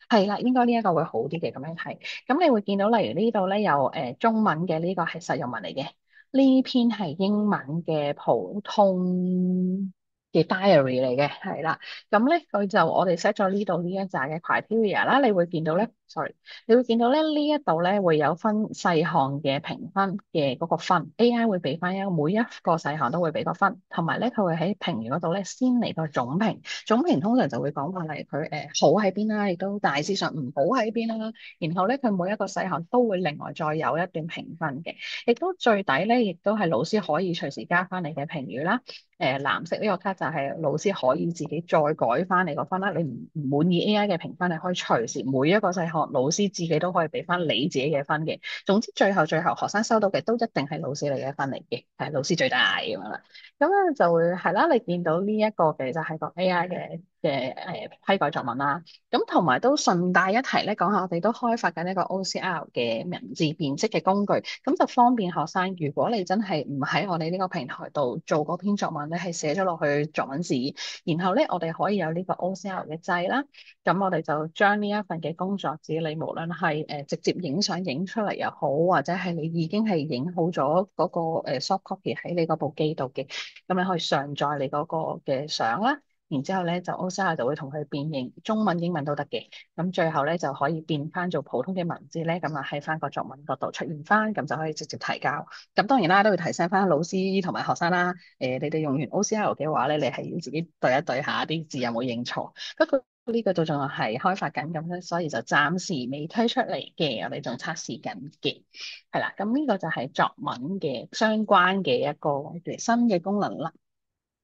係啦，應該呢一個會好啲嘅咁樣睇。咁你會見到，例如呢度咧有中文嘅呢個係實用文嚟嘅，呢篇係英文嘅普通嘅 diary 嚟嘅，係啦。咁咧佢就我哋 set 咗呢度呢一紮嘅 criteria 啦，你會見到咧，sorry，你會見到咧呢一度咧會有分細項嘅評分嘅嗰個分，AI 會俾翻每一個細項都會俾個分，同埋咧佢會喺評語嗰度咧先嚟個總評。總評通常就會講話例如佢好喺邊啦，亦都大致上唔好喺邊啦。然後咧佢每一個細項都會另外再有一段評分嘅，亦都最底咧，亦都係老師可以隨時加翻你嘅評語啦。藍色呢個卡就係老師可以自己再改翻你個分啦。你唔滿意 AI 嘅評分，你可以隨時每一個細項老師自己都可以俾翻你自己嘅分嘅。總之最後學生收到嘅都一定係老師你嘅分嚟嘅，係老師最大咁樣啦。咁咧就會係啦，你見到呢一個嘅就係個 AI 嘅批改作文啦。咁同埋都順帶一提咧，講下我哋都開發緊一個 OCR 嘅文字辨識嘅工具，咁就方便學生。如果你真係唔喺我哋呢個平台度做嗰篇作文咧，係寫咗落去作文紙，然後咧我哋可以有呢個 OCR 嘅掣啦。咁我哋就將呢一份嘅工作紙，你無論係直接影相影出嚟又好，或者係你已經係影好咗嗰個soft copy 喺你嗰部機度嘅，咁你可以上載你嗰個嘅相啦。然之後咧就 OCR 就會同佢變形，中文、英文都得嘅。咁最後咧就可以變翻做普通嘅文字咧，咁啊喺翻個作文嗰度出現翻，咁就可以直接提交。咁當然啦，都要提醒翻老師同埋學生啦。你哋用完 OCR 嘅話咧，你係要自己對一對下啲字有冇認錯。不過呢個都仲係開發緊咁咧，所以就暫時未推出嚟嘅，我哋仲測試緊嘅。係啦，咁呢個就係作文嘅相關嘅一個新嘅功能啦。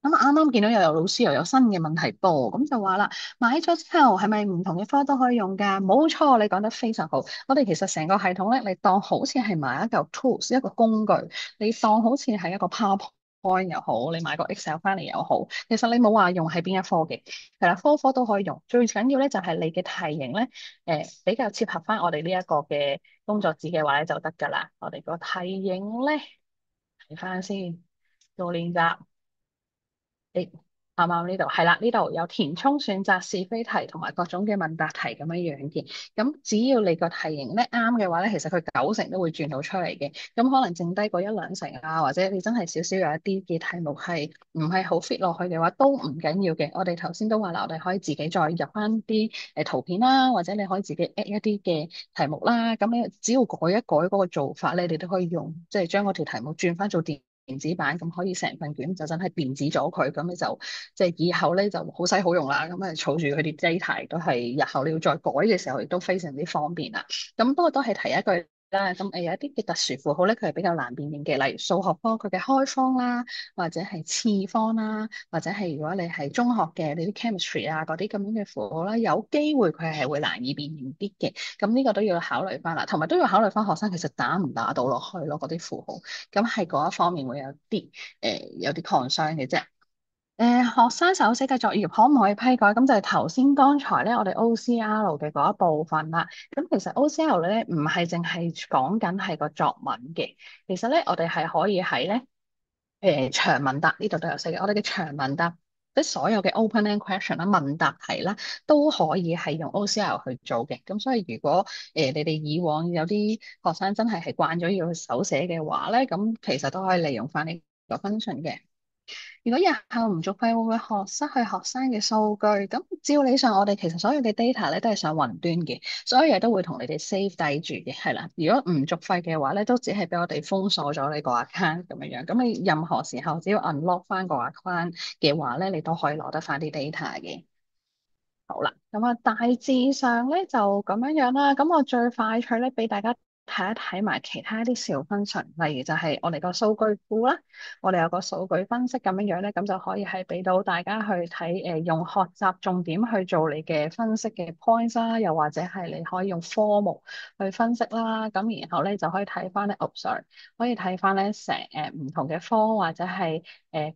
咁啱啱見到又有老師又有新嘅問題噃，咁就話啦，買咗之後係咪唔同嘅科都可以用㗎？冇錯，你講得非常好。我哋其實成個系統咧，你當好似係買一嚿 tools 一個工具，你當好似係一個 PowerPoint 又好，你買個 Excel 翻嚟又好，其實你冇話用喺邊一科嘅，係啦，科科都可以用。最緊要咧就係你嘅題型咧，比較切合翻我哋呢一個嘅工作紙嘅話咧就得㗎啦。我哋個題型咧睇翻先做練習。誒，啱啱呢度係啦，呢度有填充、選擇、是非題同埋各種嘅問答題咁樣樣嘅。咁只要你個題型咧啱嘅話咧，其實佢90成都會轉到出嚟嘅。咁可能剩低嗰1-2成啊，或者你真係少少有一啲嘅題目係唔係好 fit 落去嘅話，都唔緊要嘅。我哋頭先都話啦，我哋可以自己再入翻啲圖片啦，或者你可以自己 add 一啲嘅題目啦。咁你只要改一改嗰個做法咧，你都可以用，即係將嗰條題目轉翻做電電子版，咁可以成份卷就真係電子咗佢，咁你就即係以後咧就好使好用啦。咁啊儲住佢啲 data 都係日後你要再改嘅時候，亦都非常之方便啦。咁不過都係提一句啦，咁有一啲嘅特殊符號咧，佢係比較難辨認嘅，例如數學科佢嘅開方啦，或者係次方啦，或者係如果你係中學嘅你啲 chemistry 啊嗰啲咁樣嘅符號啦，有機會佢係會難以辨認啲嘅。咁呢個都要考慮翻啦，同埋都要考慮翻學生其實打唔打到落去咯，嗰啲符號。咁係嗰一方面會有啲 concern 嘅啫。學生手寫嘅作業可唔可以批改？咁就係頭先剛才咧，我哋 OCR 嘅嗰一部分啦。咁其實 OCR 咧唔係淨係講緊係個作文嘅，其實咧我哋係可以喺咧長問答呢度都有寫嘅。我哋嘅長問答即係所有嘅 open-end question 啦、問答題啦，都可以係用 OCR 去做嘅。咁所以如果你哋以往有啲學生真係慣咗要去手寫嘅話咧，咁其實都可以利用翻呢個 function 嘅。如果日後唔續費，會唔會失去學生嘅數據？咁照理上，我哋其實所有嘅 data 咧都係上雲端嘅，所有嘢都會同你哋 save 低住嘅，係啦。如果唔續費嘅話咧，都只係俾我哋封鎖咗你個 account 咁樣樣。咁你任何時候只要 unlock 翻個 account 嘅話咧，你都可以攞得翻啲 data 嘅。好啦，咁啊大致上咧就咁樣樣啦。咁我最快脆咧俾大家睇一睇埋其他啲小 function，例如就係我哋個數據庫啦，我哋有個數據分析咁樣樣咧，咁就可以係俾到大家去睇用學習重點去做你嘅分析嘅 points 啦，又或者係你可以用科目去分析啦。咁然後咧就可以睇翻咧，sorry，可以睇翻咧成唔同嘅科，或者係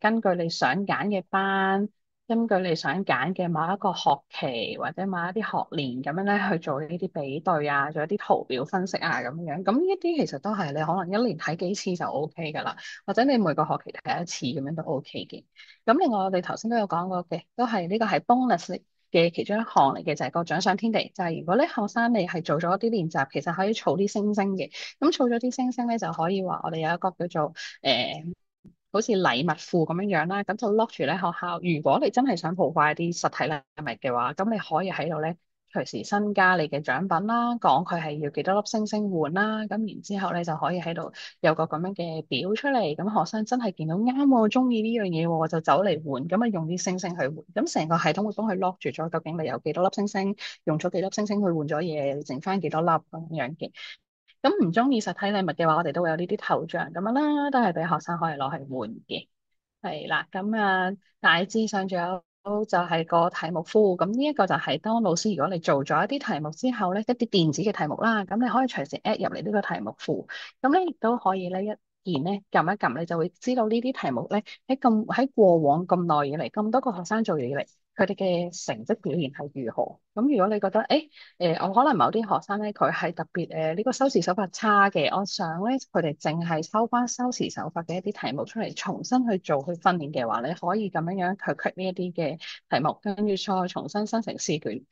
根據你想揀嘅班。根據你想揀嘅某一個學期或者某一啲學年咁樣咧去做呢啲比對啊，做一啲圖表分析啊咁樣，咁呢一啲其實都係你可能一年睇幾次就 OK 噶啦，或者你每個學期睇一次咁樣都 OK 嘅。咁另外我哋頭先都有講過嘅，都係呢個係 bonus 嘅其中一項嚟嘅，就係個獎賞天地，就係如果咧學生你係做咗一啲練習，其實可以儲啲星星嘅，咁儲咗啲星星咧就可以話我哋有一個叫做好似禮物庫咁樣樣啦，咁就 lock 住咧學校。如果你真係想 provide 啲實體禮物嘅話，咁你可以喺度咧隨時新加你嘅獎品啦，講佢係要幾多粒星星換啦，咁然之後咧就可以喺度有個咁樣嘅表出嚟，咁學生真係見到啱喎，中意呢樣嘢喎，就走嚟換，咁啊用啲星星去換，咁成個系統會幫佢 lock 住咗，究竟你有幾多粒星星，用咗幾粒星星去換咗嘢，剩翻幾多粒咁樣嘅。咁唔中意實體禮物嘅話，我哋都會有呢啲頭像咁樣啦，都係俾學生可以攞去換嘅。係啦，咁大致上仲有就係個題目庫，咁呢一個就係當老師如果你做咗一啲題目之後咧，一啲電子嘅題目啦，咁你可以隨時 add 入嚟呢個題目庫，咁咧亦都可以咧一鍵咧撳一撳，你就會知道呢啲題目咧喺過往咁耐以嚟，咁多個學生做嘢以嚟，佢哋嘅成績表現係如何？咁如果你覺得我可能某啲學生咧，佢係特別呢個修辭手法差嘅，我想咧佢哋淨係抽翻修辭手法嘅一啲題目出嚟，重新去做去訓練嘅話，你可以咁樣樣去 click 呢一啲嘅題目，跟住再重新生成試卷。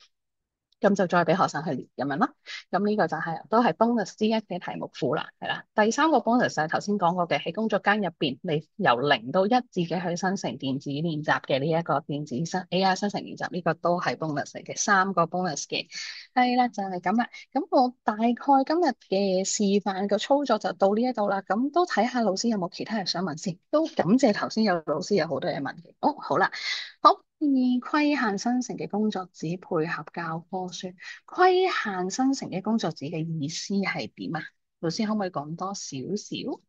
咁就再俾學生去練咁樣啦。咁呢個就都係 bonus 之一嘅題目庫啦，係啦。第三個 bonus 就係頭先講過嘅，喺工作間入邊，你由0到1自己去生成電子練習嘅呢一個電子AI 生成練習，呢個都係 bonus 嚟嘅，三個 bonus 嘅。係啦，就係咁啦。咁我大概今日嘅示範個操作就到呢一度啦。咁都睇下老師有冇其他嘢想問先。都感謝頭先有老師有好多嘢問嘅。好啦，好。規限生成嘅工作紙配合教科書，規限生成嘅工作紙嘅意思係點啊？老師可唔可以講多少少？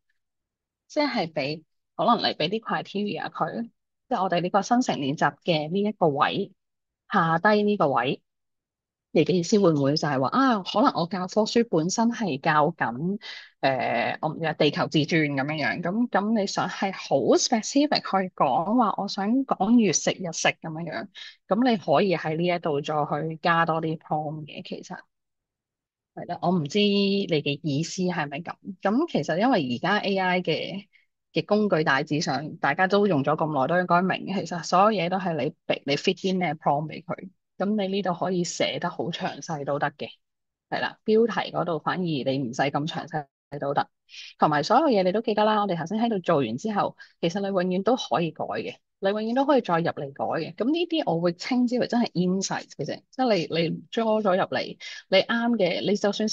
即係可能嚟俾啲 criteria 佢，即係我哋呢個生成練習嘅呢一個位下低呢個位。你嘅意思會唔會就係話可能我教科書本身係教緊我唔知地球自轉咁樣樣，咁你想係好 specific 去講話，我想講月食日食咁樣樣，咁你可以喺呢一度再去加多啲 prompt 嘅，其實係啦，我唔知你嘅意思係咪咁？咁其實因為而家 AI 嘅工具大致上大家都用咗咁耐，都應該明，其實所有嘢都係你 fit 啲咩 prompt 俾佢。咁你呢度可以寫得好詳細都得嘅，係啦。標題嗰度反而你唔使咁詳細都得，同埋所有嘢你都記得啦。我哋頭先喺度做完之後，其實你永遠都可以改嘅，你永遠都可以再入嚟改嘅。咁呢啲我會稱之為真係 insight 嘅啫，即係你 draw 咗入嚟，你啱嘅，你就算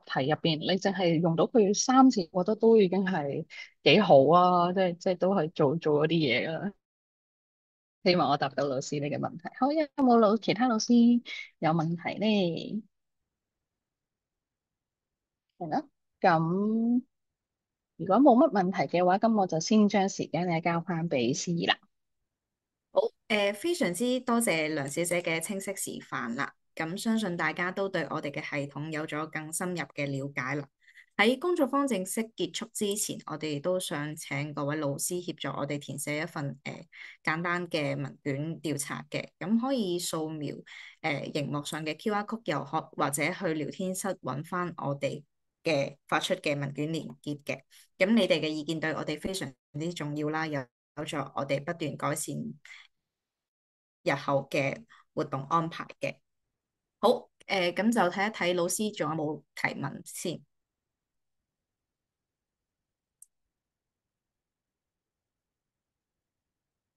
題入邊，你淨係用到佢3次，我覺得都已經係幾好啊！即係都係做咗啲嘢㗎啦。希望我答到老師你嘅問題。好，有冇其他老師有問題咧？係咯，咁如果冇乜問題嘅話，咁我就先將時間咧交翻俾司儀啦。好，非常之多謝梁小姐嘅清晰示範啦。咁相信大家都對我哋嘅系統有咗更深入嘅了解啦。喺工作坊正式結束之前，我哋都想請各位老師協助我哋填寫一份簡單嘅問卷調查嘅。咁可以掃描熒幕上嘅 QR code，又或者去聊天室揾翻我哋嘅發出嘅問卷連結嘅。咁你哋嘅意見對我哋非常之重要啦，有助我哋不斷改善日後嘅活動安排嘅。好，咁就睇一睇老師仲有冇提問先。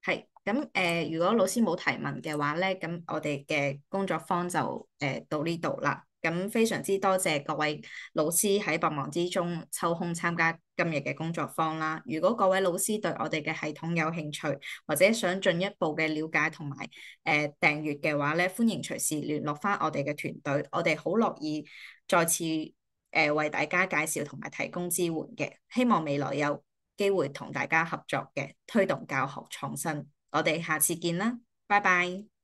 係，咁如果老師冇提問嘅話咧，咁我哋嘅工作坊就到呢度啦。咁非常之多謝各位老師喺百忙之中抽空參加今日嘅工作坊啦。如果各位老師對我哋嘅系統有興趣，或者想進一步嘅了解同埋訂閱嘅話咧，歡迎隨時聯絡翻我哋嘅團隊，我哋好樂意再次為大家介紹同埋提供支援嘅。希望未來有機會同大家合作嘅，推動教學創新。我哋下次見啦，拜拜。